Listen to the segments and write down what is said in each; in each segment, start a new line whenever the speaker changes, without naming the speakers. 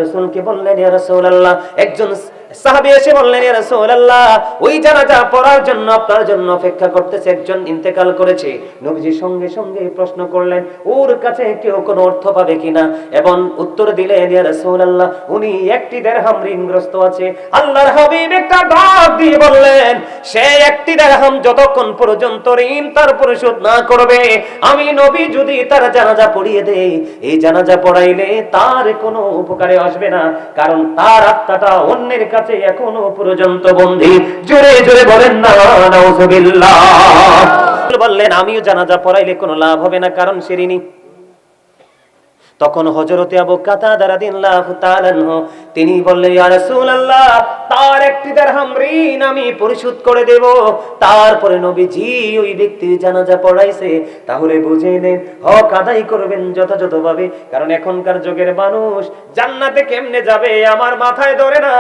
রাসূলকে বললেন, ইয়া রাসূলুল্লাহ, একজন সাহাবী এসে বললেন, ইয়া রাসূলুল্লাহ, ওই জানাজা পড়ার জন্য আপনার জন্য অপেক্ষা করতেছে, একজন ইন্তেকাল করেছে। নবীজি সঙ্গে সঙ্গে প্রশ্ন করলেন, ওর কাছে কেউ কোনো অর্থ পাবে কিনা? এবং উত্তর দিলেন, ইয়া রাসূলুল্লাহ, উনি একটি দিরহাম ঋণগ্রস্ত আছে। আল্লাহর হাবিব একটা ডাক দিয়ে বললেন, সে একটি দিরহাম যতক্ষণ পর্যন্ত ঋণ তার পরিশোধ না করবে, আমি নবী যদি তার জানাজা পড়িয়ে দেই, এই জানাজা পড়াইলে তার কোনো উপকারে আসবে না, কারণ তার আত্মাটা অন্যের কাছে এখনো পর্যন্ত বন্দী। জোরে জোরে বলেন না নাউজুবিল্লাহ। বললেন, আমিও জানাজা পড়াইলে কোনো লাভ হবে না, কারণ সে ঋণী। তখন হযরতে আবু কাতাদা রাদিয়াল্লাহু তাআলা আনহু তিনি বললেন, ইয়া রাসূলুল্লাহ, তার একটি দিরহাম ঋণ আমি পরিশোধ করে দেব। তারপরে নবীজি ওই ব্যক্তির জানাজা পড়াইছে। তাহলে বুঝে নেন, হক আদায় করবেন যথাযথভাবে, কারণ এখনকার যুগের মানুষ জান্নাতে কেমনে যাবে আমার মাথায় ধরে না।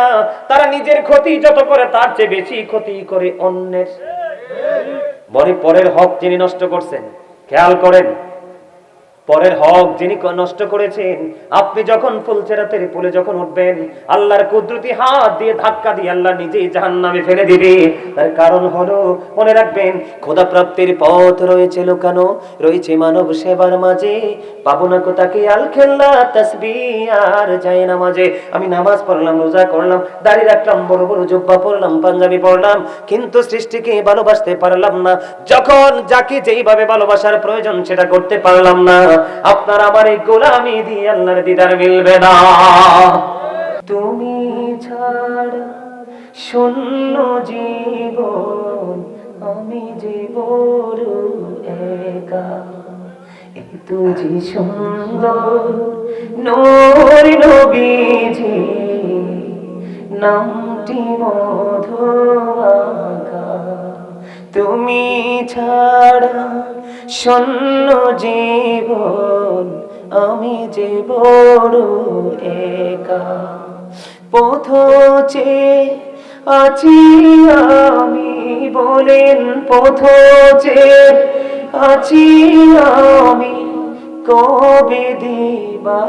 তারা নিজের ক্ষতি যত করে তার চেয়ে বেশি ক্ষতি করে অন্যের। বড় পরের হক যিনি নষ্ট করছেন, খেয়াল করেন, পরের হক যিনি নষ্ট করেছেন, আপনি যখন ফুলছেরাতের পুলে যখন উঠবেন, আল্লাহর কুদরতি হাত দিয়ে ধাক্কা দিয়ে আল্লাহ নিজেই জাহান্নামে ফেলে দিবে। তার কারণ হলো, মনে রাখবেন, খোদা প্রাপ্তির পথ রয়েছে লুকানো, রয়েছে মানব সেবার মাঝে। পাবো না কোথাকে আল খেল্লা তাসবিহ আর যায় নামাজে। আমি নামাজ পড়লাম, রোজা করলাম, দাড়ি রাখলাম, বড় বড় জুব্বা পরলাম, পাঞ্জাবি পরলাম, কিন্তু সৃষ্টিকে ভালোবাসতে পারলাম না। যখন যাকে যেইভাবে ভালোবাসার প্রয়োজন সেটা করতে পারলাম না, আপনার আমার এই গোলামি দিয়ে আল্লাহর দিদার মিলবে না। তুমি ছাড়া শূন্য জীবন, আমি যে বড় একা। এত যে সুন্দর নূর নবীজি, নামটি মধুমাখা। তুমি ছাড়া শূন্য জীবন, আমি যে বড় একা। পথ চেয়ে আছি আমি, বলেন, পথ চেয়ে আছি আমি, কবে দিবা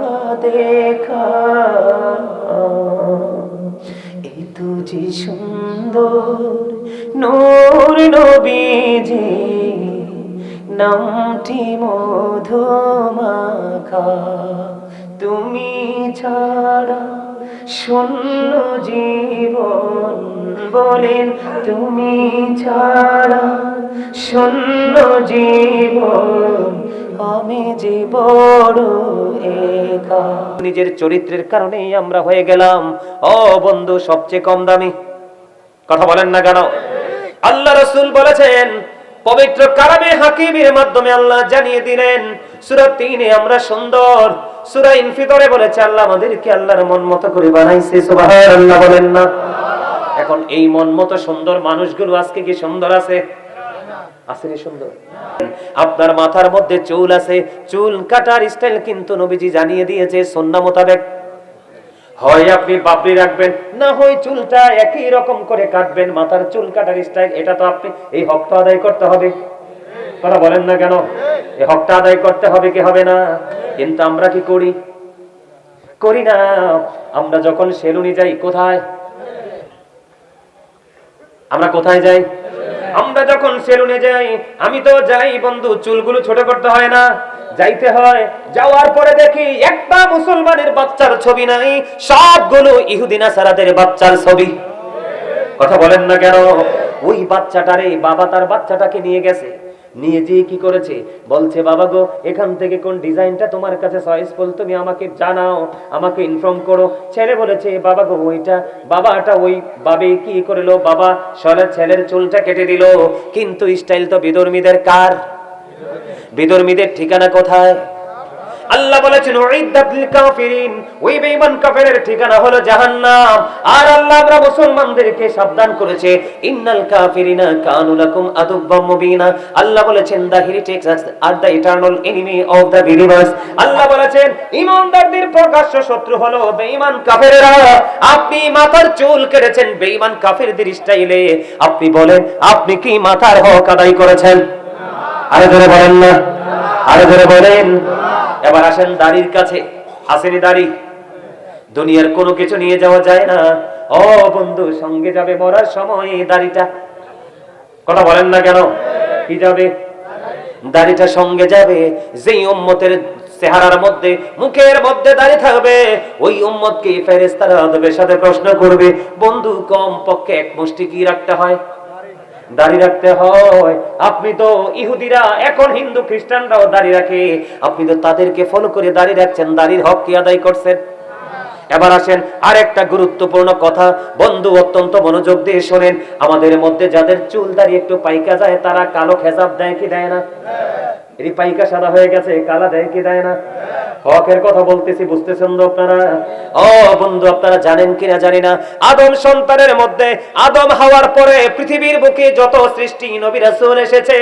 দেখা। এত যে সুন্দর নূর নবীজি, নামটি মধুমাখা। তুমি ছাড়া শূন্য জীবন, বলেন, তুমি ছাড়া শূন্য জীবন, আমি যে বড় একা। নিজের চরিত্রের কারণেই আমরা হয়ে গেলাম, ও বন্ধু, সবচেয়ে কম দামি। কথা বলেন না কেন? আল্লাহ রাসূল বলেছেন, পবিত্র কালামে হাকিমের মাধ্যমে আল্লাহ জানিয়ে দিলেন, সূরা ৩ আমরা সুন্দর। সূরা ইনফিতরে বলেছে, আল্লাহ আমাদেরকে আল্লাহর মন মতো করে বানাইছে। সুবহানাল্লাহ বলেন না? এখন এই মন মতো সুন্দর মানুষগুলো আজকে কি সুন্দর আছে? আসলে সুন্দর। আপনার মাথার মধ্যে চুল আছে, চুল কাটার স্টাইল কিন্তু নবীজি জানিয়ে দিয়েছে সুন্নাহ মোতাবেক। হয় আপনি বাবরি রাখবেন, না হয় চুলটা একই রকম করে কাটবেন। মাথার চুল কাটার স্টাইল, এটা তো আপনি এই হকটা আদায় করতে হবে। কথা বলেন না কেন? এই হকটা আদায় করতে হবে কি হবে না? কিন্তু আমরা কি করি? করি না। আমরা যখন সেলুনে যাই, কোথায় আমরা কোথায় যাই? আমরা যখন সেলুনে যাই, আমি তো যাই বন্ধু, চুলগুলো ছোট করতে হয় না? যাইতে হয়। যাওয়ার পরে দেখি একটা মুসলমানের বাচ্চার ছবি নাই, সবগুলো ইহুদি নাসারাদের বাচ্চার ছবি। কথা বলেন না কেন? ওই বাচ্চাটারে বাবা তার বাচ্চাটাকে নিয়ে গেছে, নিয়ে যেয়ে কি করেছে, বলছে, বাবা গো, এখান থেকে কোন ডিজাইনটা তোমার কাছে চয়েসফুল, তুমি আমাকে জানাও, আমাকে ইনফর্ম করো। ছেলে বলেছে, বাবা গো, ওইটা। বাবাটা ওই বাবে কি করলো, বাবা ছেলের চুলটা কেটে দিল। কিন্তু স্টাইল তো বিধর্মীদের। কার? বিধর্মীদের। ঠিকানা কোথায়? আল্লাহ বলেছেন, উইদ্দাত লিল কাফিরিন, ওই বেঈমান কাফেরের ঠিকানা হলো জাহান্নাম। আর আল্লাহ আমরা মুসলমানদেরকে সাবধান করেছে, ইন্নাল কাফিরিনা কানু লাকুম আদুব্বাম মুবিনা। আল্লাহ বলেছেন, the heretics are the eternal enemy of the believers. আল্লাহ বলেছেন, ঈমানদারদের প্রকাশ্য শত্রু হলো বেঈমান কাফেররা। আপনি মাথার চুল কেটেছেন বেঈমান কাফেরদের স্টাইলে, আপনি বলেন, আপনি কি মাথার হক আদায় করেছেন? আরে ধরে বলেন না, আরে ধরে বলেন। এবার আসেন দাড়ির কাছে। আসেনি দাড়ি? দুনিয়ার কোনো কিছু নিয়ে যাওয়া যায় না। ও বন্ধু, সঙ্গে যাবে মরার সময় দাড়িটা। কথা বলেন না কেন? কি যাবে? দাড়িটা সঙ্গে যাবে। যেই উম্মতের চেহারার মধ্যে, মুখের মধ্যে দাড়ি থাকবে, ওই উম্মতকে ফেরেশতারা আদবের সাথে প্রশ্ন করবে, বন্ধু কম পক্ষে এক মুষ্টি কি রাখতে হয়? দাড়ি রাখতে হয়। আপনি তো ইহুদিরা, এখন হিন্দু খ্রিস্টানরাও দাড়ি রাখে, আপনি তো তাদেরকে ফলো করে দাড়ি রাখছেন, দাড়ির হক কি আদায় করছেন? এবার আসেন আরেকটা গুরুত্বপূর্ণ কথা, বন্ধু অত্যন্ত মনোযোগ দিয়ে শোনেন। আমাদের মধ্যে যাদের চুল দাড়ি একটু পাইকা যায়, তারা কালো খেজাব দেয় কি দেয় না? এই পাইকা সাদা হয়ে গেছে, কালা দেয় কি দেয় না? হকের কথা বলতেছি, বুঝতেছেন তো আপনারা? ও বন্ধু, আপনারা জানেন কিনা জানি না, আদম সন্তানের মধ্যে, আদম হওয়ার পরে পৃথিবীর বুকে যত সৃষ্টি নবী রাসূল এসেছে,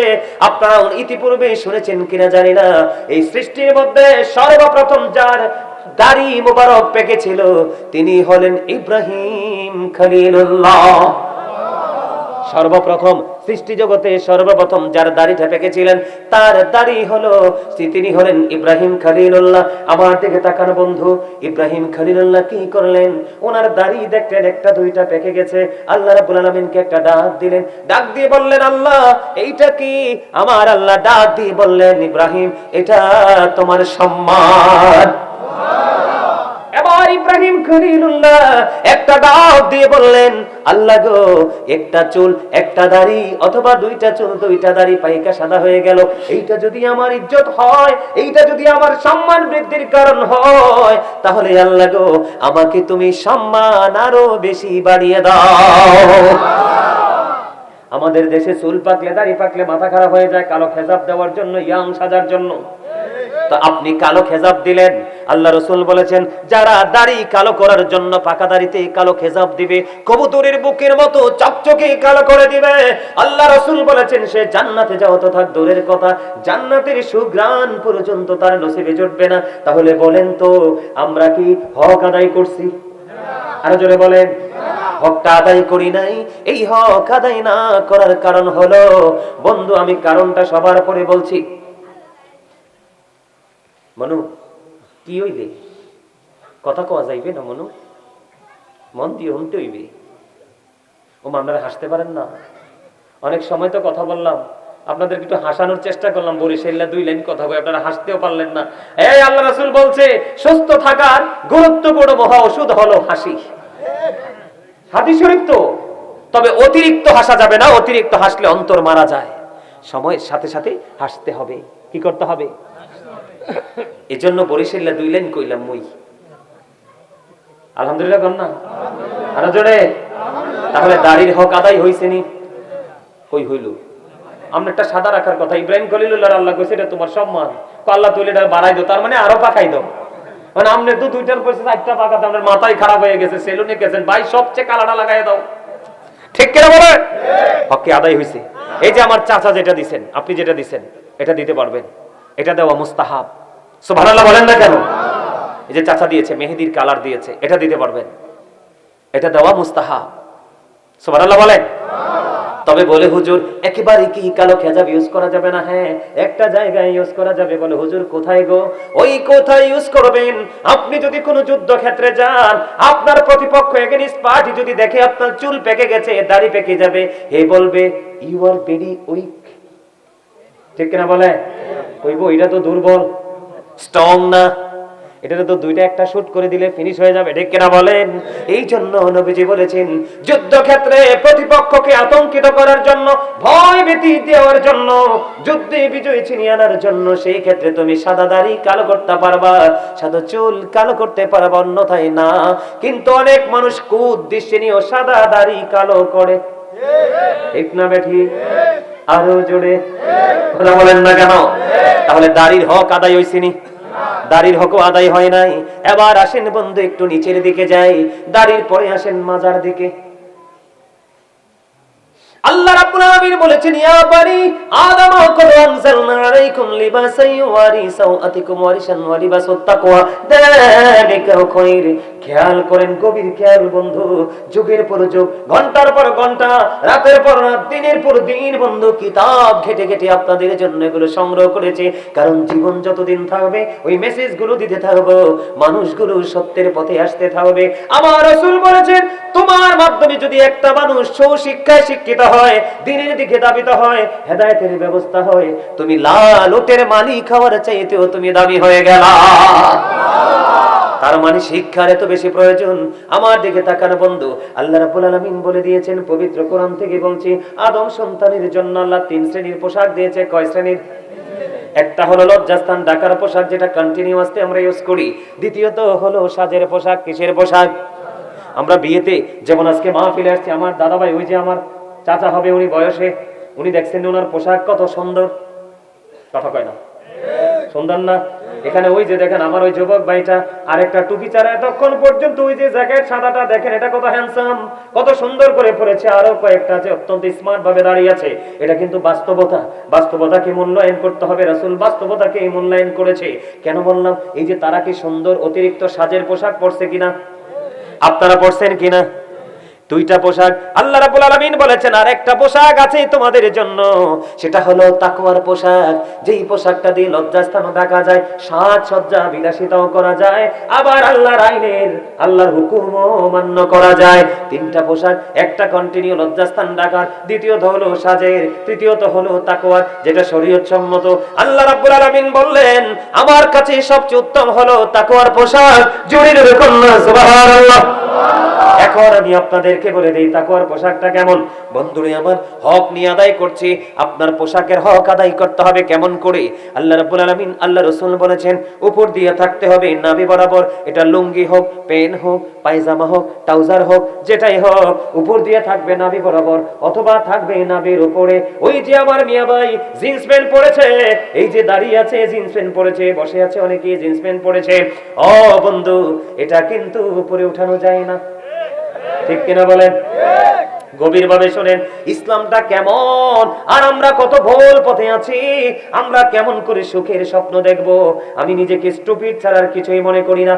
আপনারা ইতিপূর্বে শুনেছেন কিনা জানি না, এই সৃষ্টির মধ্যে সর্বপ্রথম যার দাড়ি মোবারক পেকেছিল, তিনি হলেন ইব্রাহিম খলিলুল্লাহ। সর্বপ্রথম সৃষ্টি জগতে সর্বপ্রথম যার দাড়িটা পেকেছিলেন, তার দাড়ি হলো, তিনি হলেন ইব্রাহিম খলিলুল্লাহ। আমার দিকে তাকান বন্ধু, ইব্রাহিম খলিলুল্লাহ কি করলেন? ওনার দাড়ি দেখলেন একটা দুইটা পেকে গেছে, আল্লাহ রাব্বুল আলামিনকে একটা ডাক দিলেন, ডাক দিয়ে বললেন, আল্লাহ এইটা কি? আমার আল্লাহ ডাক দিয়ে বললেন, ইব্রাহিম এটা তোমার সম্মান। এবার ইব্রাহিম খলিলুল্লাহ একটা ডাক দিয়ে বললেন, আল্লাহ গো, একটা চুল একটা দাড়ি অথবা দুইটা চুল দুইটা দাড়ি পাইকা সাদা হয়ে গেল, এইটা যদি আমার ইজ্জত হয়, এইটা যদি আমার সম্মান বৃদ্ধির কারণ হয়, তাহলে আল্লাহ গো, আমাকে তুমি সম্মান আরো বেশি বাড়িয়ে দাও। আমাদের দেশে চুল পাকলে দাড়ি পাকলে মাথা খারাপ হয়ে যায় কালো খেজাব দেওয়ার জন্য, ইয়াং সাজার জন্য। তো আপনি কালো খেজাব দিলেন, আল্লাহ রাসূল বলেছেন যারা দাড়ি কালো করার জন্য পাকা দাড়িতে কালো খেজাব দিবে, কবুতরের বুকের মতো চকচকে কালো করে দিবে, আল্লাহ রাসূল বলেছেন সে জান্নাতে যাওয়া তো থাক দূরের কথা, জান্নাতের সুঘ্রাণ পর্যন্ত তার নসিবে জুটবে না। তাহলে বলেন তো, আমরা কি হক আদায় করছি? আরো জোরে বলেন, হকটা আদায় করি নাই। এই হক আদায় না করার কারণ হলো, বন্ধু আমি কারণটা সবার পরে বলছি। মনু কি হইবে? কথা কওয়া যাইবে না মনু? মন দিয়ে শুনতে হইবে। ও আপনারা হাসতে পারেন না? অনেক সময় তো কথা বললাম, আপনাদের একটু হাসানোর চেষ্টা করলাম, বরিশাল্লা 2 লাইন কথা বলে আপনারা হাসতেও পারলেন না। এই আল্লাহ রাসূল বলছে সুস্থ থাকার গুরুত্বপূর্ণ মহা ওষুধ হলো হাসি। হাদিস শরীফ তো। তবে অতিরিক্ত হাসা যাবে না, অতিরিক্ত হাসলে অন্তর মারা যায়। সময়ের সাথে সাথে হাসতে হবে। কি করতে হবে? এজন্য বরিশাল্লা 2 লাইন কইলাম মই। আলহামদুলিল্লাহ কম না? আরো জোরে। তাহলে দাড়ির হক আদায় হইছে নি? কই হইল? আমরা একটা সাদা রাখার কথা, ইব্রাহিম খলিলুল্লাহ আল্লাহ কইছে এটা তোমার সম্মান, আল্লাহ তুই এটা বাড়াই দাও, তার মানে আরো পাকাই দাও। মানে আমনে তো 2টার পয়সা 4টা পাকাতে আপনার মাথায় খারাপ হয়ে গেছে, সেলুনে গেছেন, ভাই সবচেয়ে কালাটা লাগাই দাও। ঠিক কিনা বলে? হক আদায় হইছে। এই যে আমার চাচা যেটা দিবেন, আপনি যেটা দিবেন, এটা দিতে পারবেন, এটা দেওয়া মুস্তাহাব। সুবহানাল্লাহ বলেন না কেন? এই যে চাচা দিয়েছে, মেহেদির কালার দিয়েছে, এটা দিতে পারবেন, এটা দেওয়া মুস্তাহাব। সুবহানাল্লাহ বলেন। তবে বলে হুজুর একেবারে কি কালো খেজাব ইউজ করা যাবে না? হ্যাঁ, একটা জায়গায় ইউজ করা যাবে। বলে হুজুর কোথায় গো? ওই কোথায় ইউজ করবেন? আপনি যদি কোনো যুদ্ধক্ষেত্রে যান, আপনার প্রতিপক্ষ এগেইনস্ট পার্টি যদি দেখে আপনার চুল পেকে গেছে, দাড়ি পেকে যাবে, হে বলবে ইউ আর ভেরি উইক। ঠিক কিনা বলে? কইবো এটা তো দুর্বল, স্ট্রং না, এটা তো 2টা একটা শুট করে দিলে ফিনিশ হয়ে যাবে। ঠিক কিনা বলেন? এই জন্য নবীজি বলেছেন যুদ্ধক্ষেত্রে প্রতিপক্ষকে আতঙ্কিত করার জন্য, ভয় ভীতি দেওয়ার জন্য, যুদ্ধে বিজয় ছিনিয়ে আনার জন্য, সেই ক্ষেত্রে তুমি সাদা দাড়ি কালো করতে পারবা, সাদা চুল কালো করতে পারবা, অন্যথায় না। কিন্তু অনেক মানুষ কুউদ্দেশ্যে নিয়ে সাদা দাড়ি কালো করে। ঠিক না বেঠি? আরো জোরে কথা বলেন না কেন? তাহলে দাড়ির হক আদায় হইছে নি? দাড়ির হক আদায় হয় নাই। এবার আসেন বন্ধু একটু নিচের দিকে যাই, দাড়ির পরে আসেন মাজার দিকে। আল্লাহ রাব্বুল আলামিন বলেছেন, ইয়া বানি আদম ক্বাদ আনজালনা আলাইকুম লিবাসান ইউয়ারি সাওআতিকুম ওয়ারিশান ওয়া লিবাসুত তাকওয়া যালিকা খায়র। খেয়াল করেন, গভীর খেয়াল বন্ধু। যুগের পর যুগ, ঘন্টার পর ঘন্টা, রাতের পর রাত, দিনের পর দিন বন্ধু কিতাব ঘেটে ঘেটে আপনাদের জন্য এগুলো সংগ্রহ করেছে। কারণ জীবন যতদিন থাকবে ওই মেসেজগুলো দিতে থাকবো, মানুষগুলো সত্যের পথে আসতে থাকবে। আমার রাসূল বলেছেন, তোমার মাধ্যমে যদি একটা মানুষ সুশিক্ষায় শিক্ষিত হয়, দিনের দিকে ধাবিত হয়, হেদায়েতের ব্যবস্থা হয়, তুমি লাল উটের মালিক হওয়ার চাইতেও তুমি দামি হয়ে গেলা। তার মানে শিক্ষার এত বেশি প্রয়োজন। আমার দিকে তাকান বন্ধু, আল্লাহ রাব্বুল আলামিন বলে দিয়েছেন পবিত্র কোরআন থেকে, বলছি আদম সন্তানের জন্য আল্লাহ 3 শ্রেণীর পোশাক দিয়েছে। কয় শ্রেণীর? একটা হলো লজ্জাস্থান ঢাকার পোশাক, যেটা কন্টিনিউয়াসলি আমরা ইউজ করি। দ্বিতীয়ত হলো সাজের পোশাক। কিসের পোশাক? আমরা বিয়েতে যেমন আজকে মাহফিলে আসছি, আমার দাদা ভাই, ওই যে আমার চাচা হবে উনি বয়সে, উনি দেখছেন ওনার পোশাক কত সুন্দর, কথা কয় না? সুন্দর না? এখানে ওই যে দেখেন আমার ওই যুবক ভাইটা আরেকটা টুপি ছাড়া এতক্ষণ পর্যন্ত ওই যে জ্যাকেট সাদাটা দেখেন, এটা কত হ্যান্ডসাম, কত সুন্দর করে পরেছে। আরো কয়েকটা আছে অত্যন্ত স্মার্ট ভাবে দাঁড়িয়ে আছে। এটা কিন্তু বাস্তবতা। বাস্তবতাকে মূল্যায়ন করতে হবে। রাসূল বাস্তবতাকে মূল্যায়ন করেছে। কেন বললাম? এই যে তারা কি সুন্দর অতিরিক্ত সাজের পোশাক পরছে কিনা? আপনারা পরছেন কিনা? দুইটা পোশাক আল্লাহ রাব্বুল আলামিন বলেছেন, আর একটা পোশাক আছে তোমাদের জন্য, সেটা হলো তাকওয়ার পোশাক। যেই পোশাকটা দিয়ে লজ্জাস্থানও ঢাকা যায়, সাজসজ্জা বিলাসিতাও করা যায়, আবার আল্লাহর আইনের, আল্লাহর হুকুমও মান্য করা যায়। তিনটা পোশাক, একটা কন্টিনিউ লজ্জাস্থান ঢাকার, দ্বিতীয়ত হলো সাজের, তৃতীয়ত হলো তাকওয়ার, যেটা শরীয়ত সম্মত। আল্লাহ রাব্বুল আলামিন বললেন, আমার কাছে সবচেয়ে উত্তম হলো তাকওয়ার পোশাক। জোরে জোরে বলুন সুবহানাল্লাহ। এখন আমি আপনাদেরকে বলে দেই তাকওয়ার পোশাকটা কেমন। বন্ধুরে আমার, হক নিয়ে আদায় করছি, আপনার পোশাকের হক আদায় করতে হবে। কেমন করে? আল্লাহ রাব্বুল আলামিন, আল্লাহ রাসূল বলেছেন, উপর দিয়ে থাকতে হবে নাভি বরাবর। এটা লুঙ্গি হোক, পেন হোক, পায়জামা হোক, ট্রাউজার হোক, যেটাই হোক, উপর দিয়ে থাকবে নাভি বরাবর, অথবা থাকবে নাভির উপরে। ওই যে আমার মিয়া ভাই জিন্স প্যান্ট পরেছে, এই যে দাঁড়িয়ে আছে জিন্স প্যান্ট পরেছে, বসে আছে অনেকে জিন্স প্যান্ট পরেছে, ও বন্ধু, এটা কিন্তু উপরে উঠানো যায় না। ঠিক কিনা বলেন? গভীর ভাবে শোনেন, ইসলামটা কেমন, আর আমরা কত ভুল পথে আছি। আমরা কেমন করে সুখের স্বপ্ন দেখব? আমি নিজেকে স্টুপিড ছাড়া আর কিছুই মনে করি না।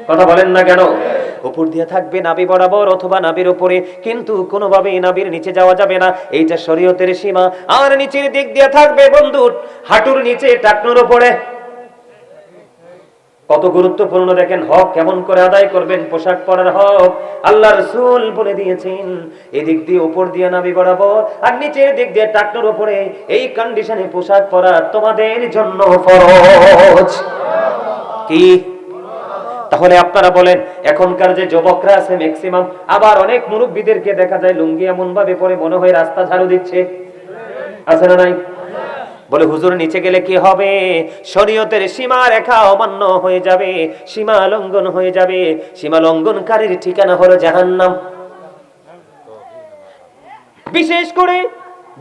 কথা বলেন না কেন? উপর দিয়ে থাকবে নাভি বরাবর অথবা নাভির উপরে, কিন্তু কোনোভাবে নাভির নিচে যাওয়া যাবে না, এইটা শরীয়তের সীমা। আর নিচের দিক দিয়ে থাকবে বন্ধু হাঁটুর নিচে, টাকনুর উপরে। কত গুরুত্বপূর্ণ দেখেন, হক কেমন করে আদায় করবেন, পোশাক পরার হক আল্লাহ রাসূল বলে দিয়েছেন। এদিক দিয়ে উপর দিয়ে নাভি বরাবর আর নিচের দিক দিয়ে টাকনুর উপরে, এই কন্ডিশনে পোশাক পরা তোমাদের জন্য ফরজ। কি? তাহলে আপনারা বলেন, এখনকার যে যুবকরা আছে ম্যাক্সিমাম, আবার অনেক মুরব্বীদেরকে দেখা যায় লুঙ্গি এমন ভাবে পরে মনে হয় রাস্তা ঝাড়ু দিচ্ছে, আছে না নাই? বলে হুজুর নিচে গেলে কি হবে? শরীয়তের সীমা রেখা অমান্য হয়ে যাবে, সীমা লঙ্ঘন হয়ে যাবে। সীমা লঙ্ঘনকারীর ঠিকানা হলো জাহান্নাম। বিশেষ করে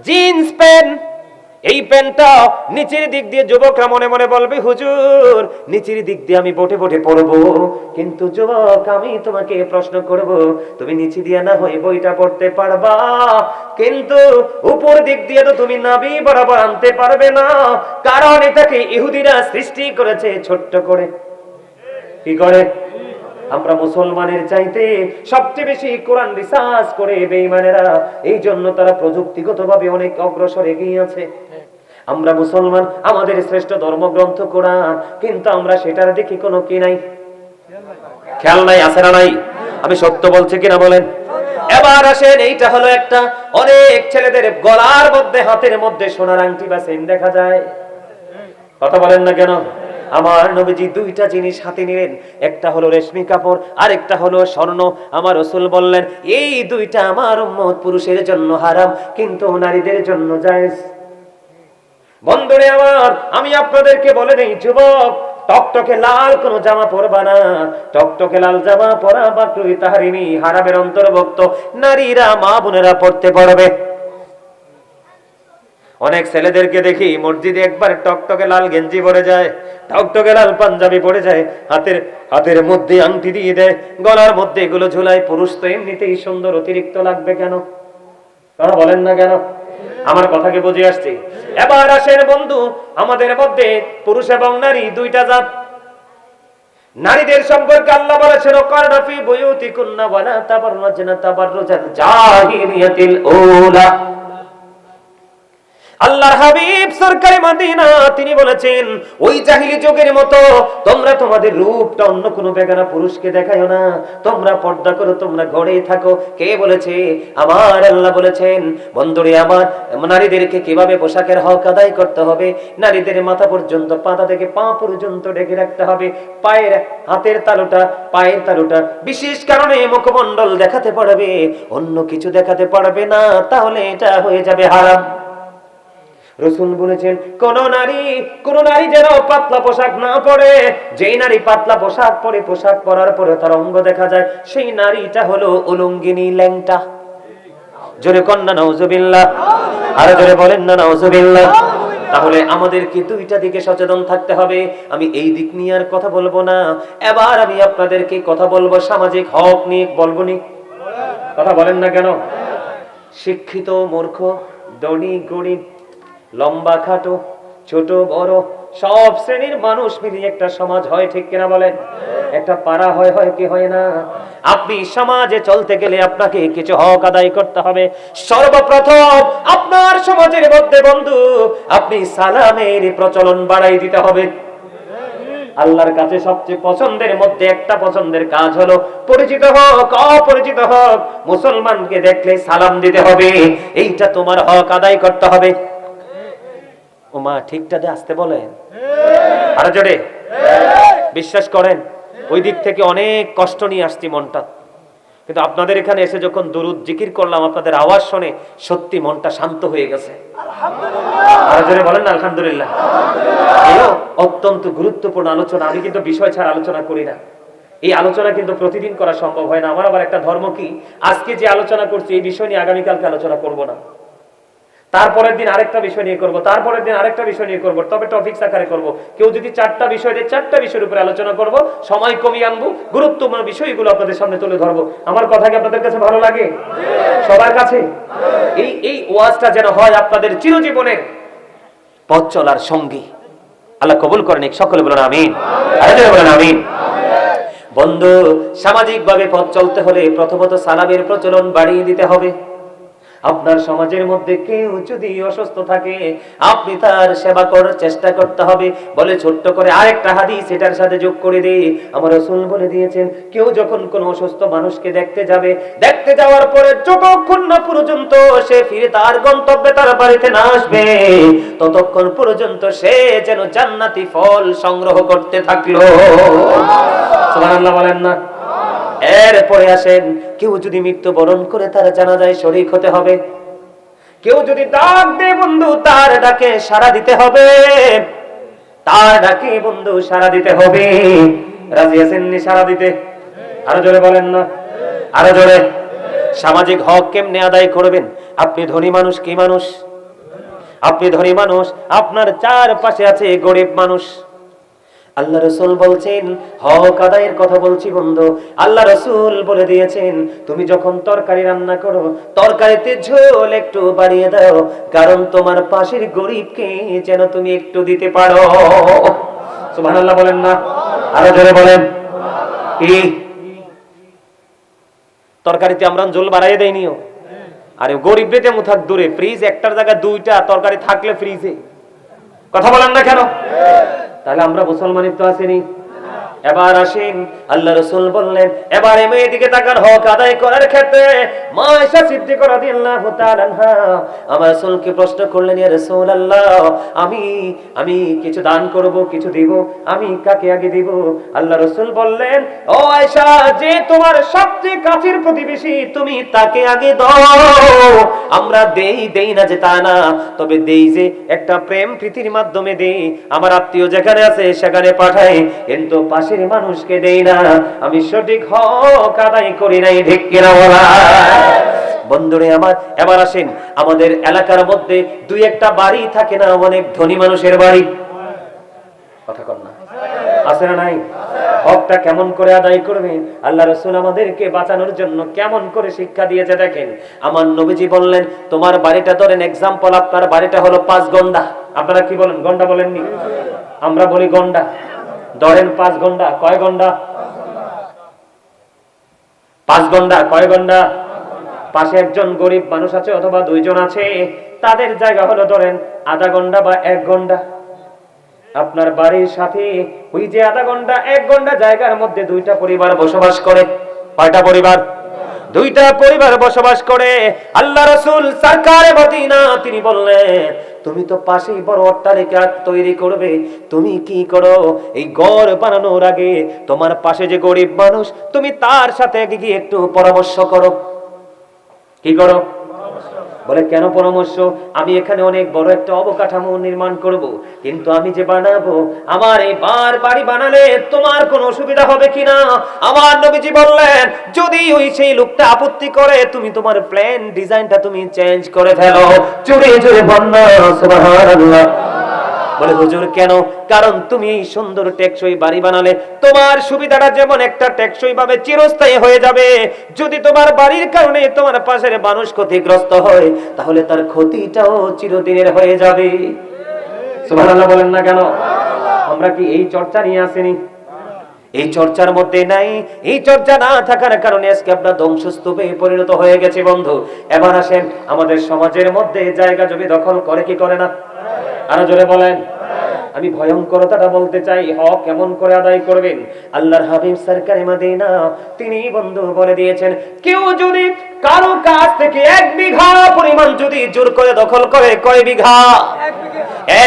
জিন্স প্যান্ট, এই প্যান্টটা নিচের দিক দিয়ে যুবকরা মনে মনে বলবে, হুজুর নিচের দিক দিয়ে আমি বটে বটে পড়বো। কিন্তু যুবক, আমি তোমাকে প্রশ্ন করব, তুমি নিচে দিয়ে না হয় বইটা পড়তে পারবা, কিন্তু উপর দিক দিয়ে তো তুমি নাভি বরাবর আনতে পারবে না। কারণ এটাকে ইহুদিরা সৃষ্টি করেছে ছোট্ট করে। কি করে? আমরা মুসলমানের চাইতে সবচেয়ে বেশি কোরআন রিসার্চ করে বেঈমানেরা, এই জন্য তারা প্রযুক্তিগতভাবে অনেক অগ্রসর এগিয়ে আছে। আমরা মুসলমান, আমাদের শ্রেষ্ঠ ধর্মগ্রন্থ কোরআন, কিন্তু আমরা সেটার দিকে কোনো কি নাই, খেয়াল নাই, আছে না নাই? আমি সত্য বলছি কিনা বলেন? এবার আসেন, এইটা হলো একটা, অনেক ছেলেদের গলার মধ্যে, হাতের মধ্যে সোনার আংটি বা চেইন দেখা যায়। কথা বলেন না কেন? আমার নবীজি দুইটা জিনিস হাতে নিলেন, একটা হলো রেশমি কাপড়, আর একটা হলো স্বর্ণ। আমার রাসূল বললেন, এই দুইটা আমার উম্মত পুরুষের জন্য হারাম, কিন্তু নারীদের জন্য জায়েজ। বন্ধুরে আমার, আমি আপনাদেরকে বলে দেই, যুবক, টকটকে লাল কোন জামা পরবা না। টকটকে লাল জামা পরা মাকরুহ তাহরিমি, হারামের অন্তর্ভুক্ত। নারীরা, মা বোনেরা পড়তে পারবে। অনেক ছেলেদেরকে দেখি মসজিদে একবার টকটকে লাল গেঞ্জি পরে যায়, টকটকে লাল পাঞ্জাবি পরে যায়, হাতের মধ্যে আংটি দিয়ে দেয়, গলার মধ্যে এগুলো ঝুলায়। পুরুষ তো এমনিতেই সুন্দর, অতিরিক্ত লাগবে কেন? কথা বলেন না কেন? আমার কথাকে বুঝে আসছে? এবার আসেন বন্ধু, আমাদের মধ্যে পুরুষ এবং নারী দুইটা জাত। নারীদের সম্পর্কে আল্লাহ বলেছেন ওয়াকারনা ফি বুয়ুতিকুন্না ওয়ালা তাবাররাজনা তাবাররুজাল জাহিলিয়াতিল উলা। আল্লাহর হাবিব সরকারে মদিনা তিনি বলেছেন ওই জাহিলি যুগের মতো তোমরা তোমাদের রূপটা অন্য কোনো বেগানা পুরুষকে দেখায়ো না, তোমরা পর্দা করো, তোমরা ঘরেই থাকো। কে বলেছে? আমার আল্লাহ বলেছেন। বন্ধুরে আমার, নারীদেরকে কিভাবে পোশাকের হক আদায় করতে হবে, নারীদের মাথা পর্যন্ত, পাতা থেকে পা পর্যন্ত ঢেকে রাখতে হবে। পায়ের হাতের তালুটা, পায়ের তালুটা বিশেষ কারণে মুখমণ্ডল দেখাতে পারবে, অন্য কিছু দেখাতে পারবে না, তাহলে এটা হয়ে যাবে হারাম। রাসূল বলেছেন কোন নারী যেন পাতলা পোশাক না পরে। যেই নারী পাতলা পোশাক পরে, পোশাক পরার পরে তার অঙ্গ দেখা যায়, সেই নারীটা হলো উলঙ্গিনী, ল্যাংটা। জোরে কন্না নাউজুবিল্লাহ, আর জোরে বলেন না নাউজুবিল্লাহ। তাহলে আমাদেরকে দুইটা দিকে সচেতন থাকতে হবে। আমি এই দিক নিয়ে আর কথা বলবো না, এবার আমি আপনাদেরকে কথা বলবো সামাজিক হক নিয়ে। বলবো নি? কথা বলেন না কেন? শিক্ষিত মূর্খ, ধনী গরিব, লম্বা খাটো, ছোট বড় সব শ্রেণীর মানুষ মিলিয়ে একটা সমাজ হয়, ঠিক কিনা বলেন? একটা পাড়া হয়, হয় কি হয় না? আপনি সমাজে চলতে গেলে আপনাকে কিছু হক আদায় করতে হবে। সর্বপ্রথম আপনার সমাজের মধ্যে বন্ধু আপনি সালামের প্রচলন বাড়াই দিতে হবে। আল্লাহর কাছে সবচেয়ে পছন্দের মধ্যে একটা পছন্দের কাজ হলো পরিচিত হোক অপরিচিত হোক মুসলমানকে দেখলে সালাম দিতে হবে। এইটা তোমার হক আদায় করতে হবে। ও মা, ঠিকঠাক আসতে বলেন, আরো জোরে। বিশ্বাস করেন ওই দিক থেকে অনেক কষ্ট নিয়ে আসছি মনটা, কিন্তু আপনাদের এখানে এসে যখন দুরুদ জিকির করলাম, আপনাদের আওয়াজ শুনে সত্যি মনটা শান্ত হয়ে গেছে। আরো জোরে বলেন না আলহামদুলিল্লাহ। এও অত্যন্ত গুরুত্বপূর্ণ আলোচনা। আমি কিন্তু বিষয় ছাড়া আলোচনা করি না। এই আলোচনা কিন্তু প্রতিদিন করা সম্ভব হয় না। আমার আবার একটা ধর্ম কি, আজকে যে আলোচনা করছি এই বিষয় নিয়ে আগামীকালকে আলোচনা করব না, তারপরের দিন আরেকটা বিষয় নিয়ে করব, তারপরের দিন আরেকটা বিষয় নিয়ে করব, তবে টপিকস আকারে করব। কেউ যদি চারটা বিষয় দেয়, চারটা বিষয়ের উপরে আলোচনা করব, সময় কমিয়ে আনবো, গুরুত্বপূর্ণ বিষয়গুলো আপনাদের সামনে তুলে ধরবো। আমার কথা কি আপনাদের কাছে ভালো লাগে? সবার কাছে এই ওয়াজটা যেন হয় আপনাদের চিরজীবনের পথ চলার সঙ্গী। আল্লাহ কবুল করেন, সকলে বলেন আমিন, আরে বলেন আমিন। বন্ধু, সামাজিক ভাবে পথ চলতে হলে প্রথমত সালামের প্রচলন বাড়িয়ে দিতে হবে। আপনার সমাজের মধ্যে কেউ যদি অসুস্থ থাকে, আপনি তার সেবা করার চেষ্টা করতে হবে। বলে ছোট্ট করে আরেকটা হাদিস এটার সাথে যোগ করে দেই। আমার রাসূল বলে দিয়েছেন, কেউ যখন কোন অসুস্থ মানুষকে দেখতে যাবে, দেখতে যাওয়ার পরে যতক্ষণ না পর্যন্ত সে ফিরে তার গন্তব্যে, তার বাড়িতে না আসবে, ততক্ষণ পর্যন্ত সে যেন জান্নাতি ফল সংগ্রহ করতে থাকলো। সুবহানাল্লাহ বলেন না? এরপরে আসেন, কেউ যদি মৃত্যুবরণ করে তার জানাজায় শরীক হতে হবে। কেউ যদি ডাক দেয় বন্ধু, তার ডাকে সাড়া দিতে হবে, তার ডাকে বন্ধু সাড়া দিতে হবে। রাজি আছেন নি সাড়া দিতে? আরো জোরে বলেন না, আরো জোরে। সামাজিক হক কেমনে আদায় করবেন? আপনি ধনী মানুষ, কি মানুষ? আপনি ধনী মানুষ, আপনার চারপাশে আছে গরিব মানুষ। আল্লাহ রাসূল বলছেন, হক আদায়ের কথা বলছি বন্ধু। আল্লাহ রাসূল বলে দিয়েছেন, তুমি যখন তরকারি রান্না করো, তরকারিতে ঝোল একটু বাড়িয়ে দাও, কারণ তোমার পাশের গরিবকে যেন তুমি একটু দিতে পারো। সুবহানাল্লাহ বলেন না, আরো জোরে বলেন। কি তরকারিতে আমরা ঝোল বাড়াইয়ে দেইনিও? আরে গরিব বেতে মুথাক দূরে, ফ্রিজ একটার জায়গায় দুইটা তরকারি থাকলে ফ্রিজে। কথা বলেন না কেন? তাহলে আমরা মুসলমানিত্ব আসেনি। এবার আসেন, আল্লাহ রাসূল বললেন, এবারে মেয়ের দিকে তাকান হক আদায় করার ক্ষেত্রে। মা আয়েশা সিদ্দিকা রাদিয়াল্লাহু তাআলা আনহা আমার রাসূলকে প্রশ্ন করলেন, ইয়া রাসূলুল্লাহ, আমি কিছু দান করব, কিছু দিব, আমি কাকে আগে দিব? আল্লাহ রাসূল বললেন, ও আয়েশা, যে তোমার সবচেয়ে কাছের প্রতিবেশী তুমি তাকে আগে দাও। আমরা দেই না যে তা না, তবে দেই যে একটা প্রেম প্রীতির মাধ্যমে দেই। আমার আত্মীয় যেখানে আছে সেখানে পাঠাই, কিন্তু পাশের মানুষকে দেই না। আমি সঠিক হক আদায় করি নাই, ঠিক কিনা বলা? বন্ধুরে আমার, এবার আসেন, আমাদের এলাকার মধ্যে দুই একটা বাড়ি থাকে না, অনেক ধনী মানুষের বাড়ি? কথা কর না, আছে না নাই? হকটা কেমন করে আদায় করবে। আল্লাহ রাসূল আমাদেরকে বাঁচানোর জন্য কেমন করে শিক্ষা দিয়েছে দেখেন। আমার নবীজি বললেন, তোমার বাড়িটা ধরেন এক্সাম্পল, আপনার বাড়িটা হলো 5 গন্ডা। আপনারা কি বলেন, গন্ডা বলেননি? আমরা বলি গন্ডা। ধরেন 5 গন্ডা। কয় গন্ডা? 5 গন্ডা। কয় গন্ডা? পাশে একজন গরিব মানুষ আছে অথবা 2 জন আছে, তাদের জায়গা হলো ধরেন আধা গন্ডা বা 1 গন্ডা। আপনার বাড়ির সাথে ওই যে আধা ঘন্টা 1 ঘন্টা জায়গার মধ্যে 2টা পরিবার বসবাস করে। কয়টা পরিবার? 2টা পরিবার বসবাস করে। আল্লাহ রাসূল সরকারে মদিনা তিনি বললেন, তুমি তো পাশেই বড় অট্টালিকা তৈরি করবে, তুমি কি করো, এই ঘর বানানোর আগে তোমার পাশে যে গরিব মানুষ, তুমি তার সাথে গিয়ে একটু পরামর্শ করো। কি করো? বলে কেন পরামর্শ? আমি এখানে অনেক বড় একটা অবকাঠামো নির্মাণ করব, কিন্তু আমি যে বানাবো, আমার এই বাড়ি বানালে তোমার কোনো অসুবিধা হবে কিনা? আমার নবীজি বললেন, যদি ওই সেই লোকটা আপত্তি করে, তুমি তোমার প্ল্যান ডিজাইনটা তুমি চেঞ্জ করে ফেলো। জোরে জোরে বলনা সুবহানাল্লাহ। বলে হুজুর কেন? কারণ তুমি এই সুন্দর টেকসই বাড়ি বানালে তোমার সুবিধাটা যেমন একটা টেকসই ভাবে চিরস্থায়ী হয়ে যাবে, যদি তোমার বাড়ির কারণে তোমার পাশের মানুষ ক্ষতিগ্রস্ত হয়, তাহলে তার ক্ষতিটাও চিরদিনের হয়ে যাবে। সুবহানাল্লাহ বলেন না কেন? আমরা কি এই চর্চা নিয়ে আসিনি? এই চর্চার মধ্যে নাই। এই চর্চা না থাকার কারণে আজকে আমরা ধ্বংসস্তূপে পরিণত হয়ে গেছি বন্ধু। এবার আসেন, আমাদের সমাজের মধ্যে জায়গা জমি দখল করে কি করে না? আরো জোরে বলেন। আমি ভয়ঙ্করতাটা বলতে চাই, হক কেমন করে আদায় করবেন। আল্লাহর হাবিব সরকারে মদিনা তিনি বন্ধু বলে দিয়েছেন, কেউ যদি কারো কাছ থেকে 1 বিঘা পরিমাণ যদি জোর করে দখল করে, কয় বিঘা?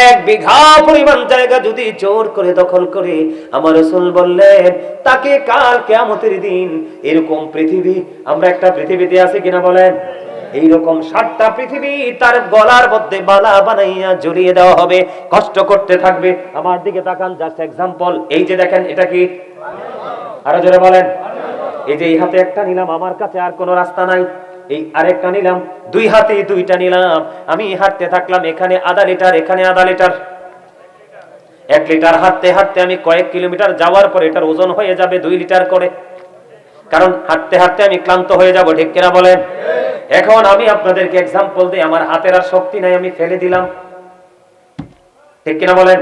1 বিঘা পরিমাণ জায়গা যদি জোর করে দখল করে, আমার রাসূল বললেন তাকে কাল কিয়ামতের দিন এরকম পৃথিবী, আমরা একটা পৃথিবীতে আছি কিনা বলেন, এইরকম 7টা পৃথিবী তার গলার মধ্যে বালা বানাইয়া ঝুলিয়ে দেওয়া হবে, কষ্ট করতে থাকবে। আমার দিকে তাকান, জাস্ট এক্সাম্পল। এই যে দেখেন, এটা কি? আরো জোরে বলেন। এই যে এই হাতে একটা নিলাম, আমার কাছে আর কোনো রাস্তা নাই, এই আরেকটা নিলাম, 2 হাতে 2টা নিলাম, আমি হাঁটতে থাকলাম, এখানে আধা লিটার, এখানে আধা লিটার, 1 লিটার হাঁটতে হাঁটতে আমি কয়েক কিলোমিটার যাওয়ার পর এটার ওজন হয়ে যাবে 2 লিটার করে, কারণ হাঁটতে হাঁটতে আমি ক্লান্ত হয়ে যাব, ঠিক কিনা বলেন? এখন আমি আপনাদেরকে এক্সাম্পল দিই, আমার হাতের আর শক্তি নাই, আমি ফেলে দিলাম, ঠিক কিনা বলেন?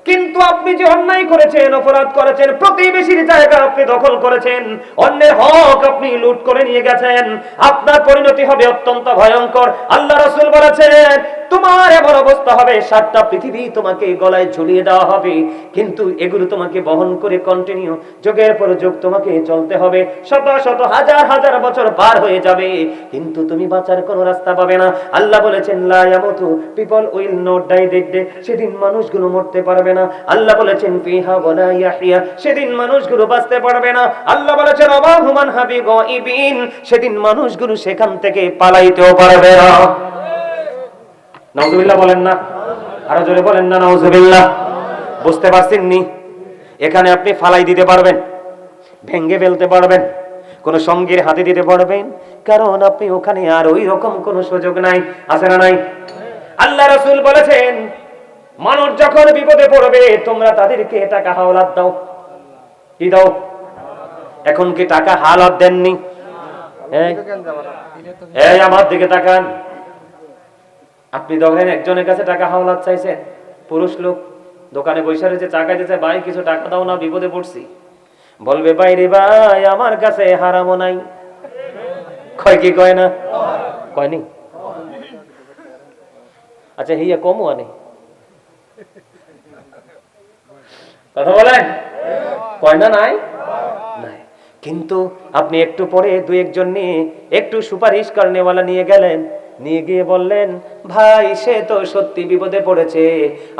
কিন্তু আপনি যে অন্যায় করেছেন, অপরাধ করেছেন, প্রতিবেশীর জায়গা আপনি দখল করেছেন, অন্যের হক আপনি লুট করে নিয়ে গেছেন, আপনার পরিণতি হবে অত্যন্ত ভয়ঙ্কর। আল্লাহ রাসূল বলেছেন, তোমার এমন অবস্থা হবে 7টা পৃথিবী তোমাকে গলায় ঝুলিয়ে দেওয়া হবে, কিন্তু এগুলো তোমাকে বহন করে কন্টিনিউ যুগের পর যুগ তোমাকে চলতে হবে, শত শত হাজার হাজার বছর পার হয়ে যাবে, কিন্তু তুমি বাঁচার কোনো রাস্তা পাবে না। আল্লাহ বলেছেন, লা ইয়ামুতু, পিপল উইল নট ডাই, দেখবে সেদিন মানুষগুলো মরতে পারবে না। আল্লাহ বলেছেন, ফিহা ওয়ালা ইয়াহিয়া, সেদিন মানুষগুলো বাঁচতে পারবে না। আল্লাহ বলেছেন, ওয়া হুমান হাবি গাইবিন, সেদিন মানুষগুলো সেখান থেকে পালাইতেও পারবে না। নাউজুবিল্লাহ বলেন না? আরো জোরে বলেন না নাউজুবিল্লাহ। বুঝতে পারছেন নি? এখানে আপনি ফালাই দিতে পারবেন, ভেঙ্গে ফেলতে পারবেন, কোন সঙ্গীর হাতে দিতে পারবেন, কারণ আপনি ওখানে আর ওই রকম কোন সুযোগ নাই। আছে না নাই? আল্লাহ রাসূল বলেছেন, মানুষ যখন বিপদে পড়বে তোমরা তাদেরকে টাকা হাওলাত দাও। কি দাও? এখন কি টাকা হাওলাত দেননি? এই আমার দিকে তাকান। আপনি ধরেন একজনের কাছে টাকা হাওলাত চাইছেন, পুরুষ লোক দোকানে বসে রয়েছে, চা খাইতেছে, ভাই কিছু টাকা দাও না, বিপদে পড়ছি। বলবে, ভাই রে ভাই, আমার কাছে হারামও নাই। কয় কি কয় না? কয়নি? আচ্ছা হিয়া কমও আনে, কথা বলেন, কয় না নাই? নাই। কিন্তু আপনি একটু পরে 2-1 জন নিয়ে একটু সুপারিশ করনেওয়ালা নিয়ে গেলেন, নিয়ে গিয়ে বললেন, ভাই সে তো সত্যি বিপদে পড়েছে,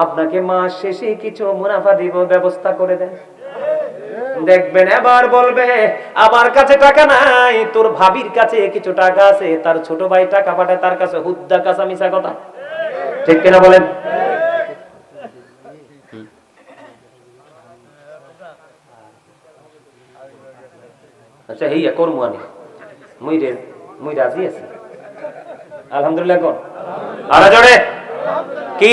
আপনাকে মাস শেষে কিছু মুনাফা দিব, ব্যবস্থা করে দেন। দেখবেন এবার বলবে, আমার কাছে টাকা নাই, তোর ভাবির কাছে কিছু টাকা আছে, তার ছোট ভাই টাকা পাঠায় তার কাছে, হুদ্দা কাঁচা মিশা কথা, ঠিক কিনা বলেন? আচ্ছা হিয়া করমু আনি, মুই রাজি আছি, আলহামদুলিল্লাহ। কোন আরে জোরে কি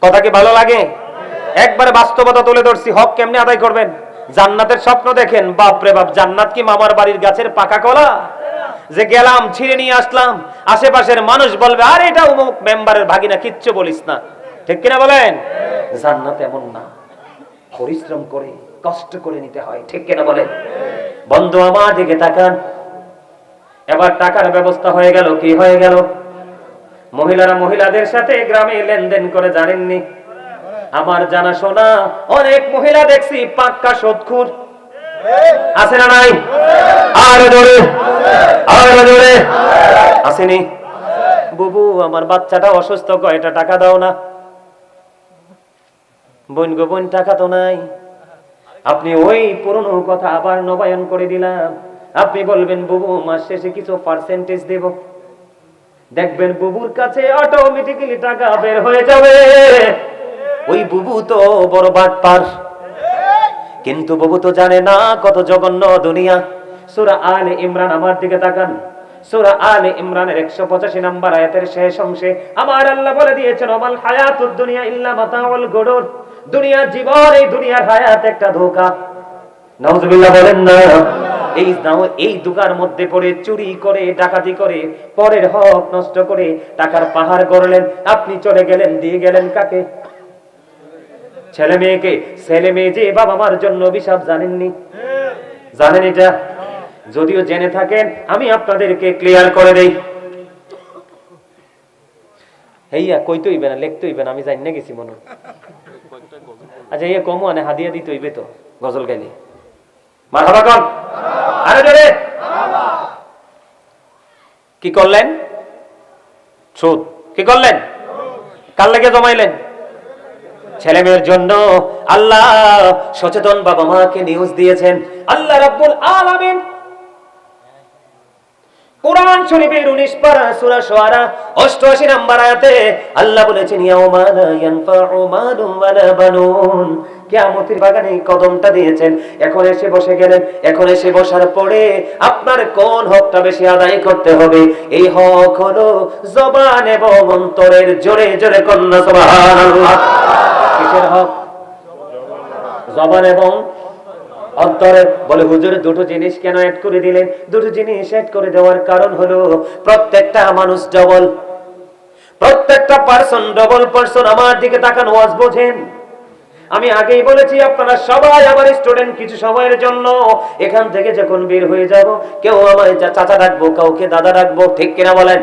কথা কি ভালো লাগে? একবারে বাস্তবতা তুলে ধরছি, হক কেমনে আদায় করবেন। জান্নাতের স্বপ্ন দেখেন, বাপ রে বাপ, জান্নাত কি মামার বাড়ির গাছের পাকা কলা যে গেলাম ছিঁড়ে নিয়ে আসলাম, আশেপাশের মানুষ বলবে আরে এটা অমুক মেম্বারের ভাগিনা, কিচ্ছু বলিস না, ঠিক কিনা বলেন? জান্নাত এমন না, পরিশ্রম করে কষ্ট করে নিতে হয়, ঠিক কিনা বলেন? বন্ধু আমার দিকে তাকান, এবার টাকার ব্যবস্থা হয়ে গেল। কি হয়ে গেল? মহিলারা মহিলাদের সাথে গ্রামে লেনদেন করে, জানেননি? আমার জানা শোনা অনেক মহিলা দেখছি পাক্কা সুদখোর, আছে না নাই? আর জোরে, আর জোরে, আসেনি? বুবু আমার বাচ্চাটা অসুস্থ, কয়টা টাকা দাও না। বোন গো বোন, টাকা তো নাই। আপনি ওই পুরনো কথা আবার নবায়ন করে দিলাম। আপনি বলবেন বুবু মাস শেষে কিছু পার্সেন্টেজ দেব, দেখবেন বুবুর কাছে অটোমেটিক্যালি টাকা বের হয়ে যাবে। ওই বুবু তো বড় বাটপার, কিন্তু বুবু তো জানে না কত জঘন্য দুনিয়া। সূরা আলে ইমরান, আমার দিকে তাকান, সূরা আলে ইমরানের 185 নম্বর আয়াতের শেষ অংশে আমার আল্লাহ বলে দিয়েছেন, ওমাল হায়াতুদ দুনিয়া ইল্লা মাতাউল গুরুর, দুনিয়ার জীবন, এই দুনিয়ার হায়াত একটা ধোঁকা। নাউজুবিল্লাহ বলেন না? এই ধোঁকার মধ্যে পড়ে চুরি করে, ডাকাতি করে, পরের হক নষ্ট করে টাকার পাহাড় গড়লেন। আপনি চলে গেলেন, দিয়ে গেলেন কাকে? ছেলে মেয়েকে। ছেলে মেয়ে যে বাবা মার জন্য অভিশাপ, জানেননি? জানেন এটা? যদিও জেনে থাকেন আমি আপনাদেরকে ক্লিয়ার করে দেই। হেইয়া কইতে হইবে না, লিখতে হইবে না, আমি জানি না গেছি মনে। আচ্ছা ইয়ে কম আনে হাদিয়া দিতে হইবে তো গজল গাইলে। মারহাবা কর, আরে জোরে। কি করলেন? সুদ। কি করলেন? কার লাগে জমাইলেন? ছেলে মেয়ের জন্য। আল্লাহ সচেতন বাবা মাকে নিউজ দিয়েছেন। আল্লাহ রাব্বুল আলামিন কুরআন শরীফের 19 পারা সূরা শুআরা 88 নম্বর আয়াতে আল্লাহ বলেছেন, ইয়াউমা লা ইয়ানফাউ মালুন ওয়ালা বানুন। কিয়ামতের বাগানে কদমটা দিয়েছেন, এখন এসে বসে গেলেন। এখন এসে বসার পরে আপনার কোন হকটা বেশি আদায় করতে হবে? এই হক হলো জবান এবং অন্তরের। জোরে জোরে কন্না সুবহানাল্লাহ। কিসের হক? জবান এবং অন্তরে। বলে হুজুর দুটো জিনিস কেন অ্যাড করে দিলেন? দুটো জিনিস অ্যাড করে দেওয়ার কারণ হলো প্রত্যেকটা মানুষ ডবল, প্রত্যেকটা পারসন ডবল পারসন। আমার দিকে তাকান, ওয়াজ বোঝেন। আমি আগেই বলেছি আপনারা সবাই আমার স্টুডেন্ট। কিছু সময়ের জন্য এখান থেকে যখন বের হয়ে যাব, কেউ আমায় চাচা ডাকবো, কাউকে দাদা ডাকবো, ঠিক কিনা বলেন?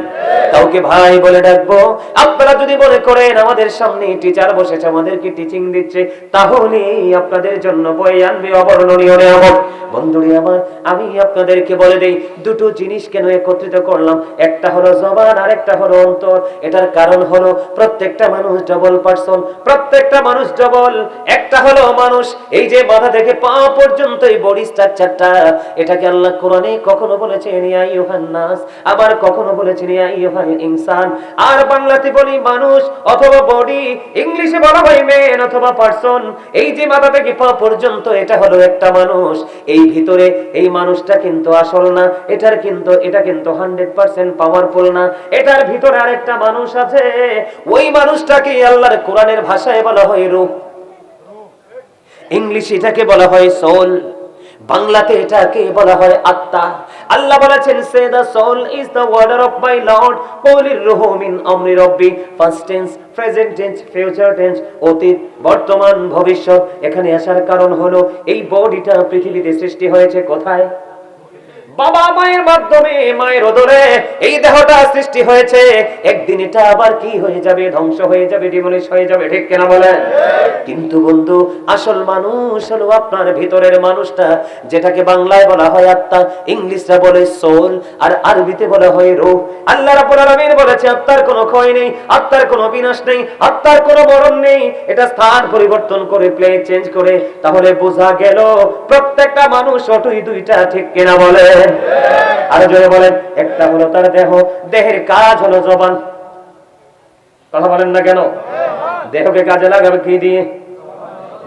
কাউকে ভাই বলে ডাকবো। আপনারা যদি মনে করেন আমাদের সামনে টিচার বসেছে, আমাদেরকে টিচিং দিচ্ছে, তাহলে আপনাদের জন্য বই আনবে অবর্ণনীয় নিয়ামত। বন্ধুরে আমার, আমি আপনাদেরকে বলে দেই দুটো জিনিস কেন একত্রিত করলাম। একটা হলো জবান আর একটা হলো অন্তর। এটার কারণ হলো প্রত্যেকটা মানুষ ডবল পারসন, প্রত্যেকটা মানুষ ডবল। একটা হলো মানুষ, এই যে মাথা থেকে পা পর্যন্ত এই বডি স্ট্রাকচারটা, এটাকে আল্লাহ কোরআনে কখনো বলেছেন ইয়া আইয়ুহান নাস, আবার কখনো বলেছেন ইয়া আইয়ুহাল ইনসান। আর বাংলাতে বলি মানুষ অথবা বডি, ইংলিশে বলা হয় ম্যান অথবা পারসন। এই যে মাথা থেকে পা পর্যন্ত, এটা হলো একটা মানুষ। এই ভিতরে এই মানুষটা কিন্তু আসল না, এটা কিন্তু 100% পাওয়ারফুল না। এটার ভিতরে আরেকটা মানুষ আছে, ওই মানুষটাকে আল্লাহর কোরআনের ভাষায় বলা হয় রূহ। ইংলিশে এটাকে বলা হয় সোল, বাংলাতে এটাকে বলা হয় আত্মা। আল্লাহ বলেছেন, say the soul is the order of my Lord, কওলির রূহ মিন আমরি রব্বি। First tense, present tense, future tense, অতীত, বর্তমান, ভবিষ্যৎ। এখানে আসার কারণ হলো এই বডিটা পৃথিবীতে সৃষ্টি হয়েছে কোথায়? বাবা মায়ের মাধ্যমে, মায়ের ওদরে এই দেহটা সৃষ্টি হয়েছে। একদিন এটা আবার কি হয়ে যাবে? ধ্বংস হয়ে যাবে, ডিমোলিশ হয়ে যাবে, ঠিক কিনা বলেন? কিন্তু বন্ধু, আসল মানুষ হলো আপনার ভিতরের মানুষটা, যেটাকে বাংলায় বলা হয় আত্মা, ইংলিশরা বলে সোল, আর আরবিতে বলা হয় রূহ। আল্লাহ রাব্বুল আলামিন বলেছে আত্মার কোনো ক্ষয় নেই, আত্মার কোনো বিনাশ নেই, আত্মার কোনো মরণ নেই। এটা স্থান পরিবর্তন করে, প্লেস চেঞ্জ করে। তাহলে বোঝা গেল প্রত্যেকটা মানুষ অটুই দুইটা, ঠিক কিনা বলেন? আর জোরে বলেন। একটা হলো তার দেহ, দেহের কাজ হলো জবান। কথা বলেন না কেন? দেহকে কাজে লাগাবে কি দিয়ে?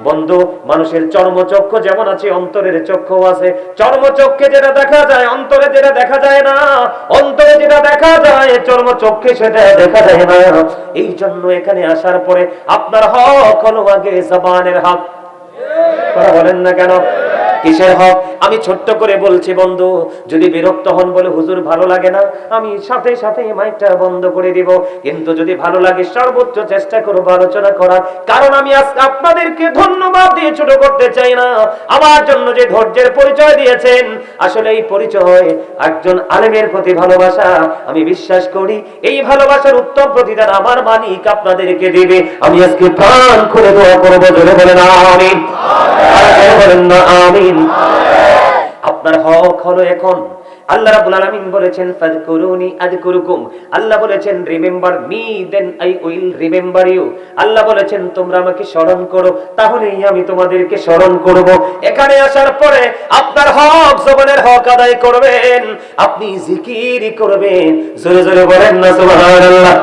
বন্ধু, মানুষের চর্মচক্ষু যেমন আছে, অন্তরের চক্ষু আছে। চর্মচক্ষে যেটা দেখা যায়, অন্তরে যেটা দেখা যায় না। অন্তরে যেটা দেখা যায়, চর্মচক্ষে সেটা দেখা যায় না। এই জন্য এখানে আসার পরে আপনার হক হলো আগে জবানের হক। কথা বলেন না কেন? কিসের হক? আমি ছোট্ট করে বলছি বন্ধু, যদি বিরক্ত হন বলে হুজুর ভালো লাগে না, আমি সাথে সাথে মাইকটা বন্ধ করে দিব। কিন্তু যদি ভালো লাগে সর্বোচ্চ চেষ্টা করব আলোচনা করার, কারণ আমি আজকে আপনাদেরকে ধন্যবাদ দিয়ে ছোট করতে চাই না। আমার জন্য যে ধৈর্যের পরিচয় দিয়েছেন, আসলে এই পরিচয় একজন আলেমের প্রতি ভালোবাসা। আমি বিশ্বাস করি এই ভালোবাসার উত্তম প্রতিদান আমার মালিক আপনাদেরকে দিবে। আমি আজকে প্রাণ খুলে দোয়া করব, জোরে বলেন আমিন। বলেন না আমিন। আপনার হক হলো এখন, আল্লাহ রাব্বুল আলামিন বলেছেন ফাযকুরুনি আযকুরুকুম। আল্লাহ বলেছেন remember me then I will remember you. আল্লাহ বলেছেন তোমরা আমাকে স্মরণ করো, তাহলেই আমি তোমাদেরকে স্মরণ করব। এখানে আসার পরে আপনার হক, জবানের হক আদায় করবেন, আপনি জিকির করবেন। জোরে জোরে বলেন না সুবহানাল্লাহ।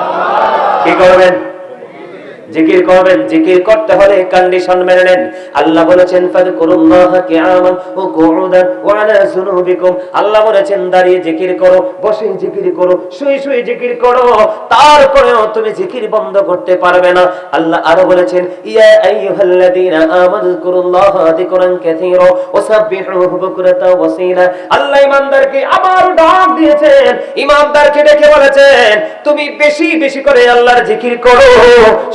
কি করবেন? জিকির করবেন। জিকির করতে হলে কন্ডিশন মেনে নেন। আল্লাহ বলেছেন ফাযকুরুল্লাহা কিয়ামান ওয়া কুউদান ওয়া আলা যুনুবিকুম। আল্লাহ বলেছেন দাঁড়িয়ে জিকির করো, বসে জিকির করো, শুয়ে শুয়ে জিকির করো। তারপরেও তুমি জিকির বন্ধ করতে পারবে না। আল্লাহ আরো বলেছেন ইয়া আইয়ুহাল্লাযীনা আমানু যিকুরুল্লাহা যিকরান কাসীরা ওয়া সাব্বিহুহু বুকরাতাও ওয়া আসীলা। আল্লাহ ঈমানদারকে আবার ডাক দিয়েছেন, ঈমানদারকে ডেকে বলেছেন তুমি বেশি বেশি করে আল্লাহর জিকির করো,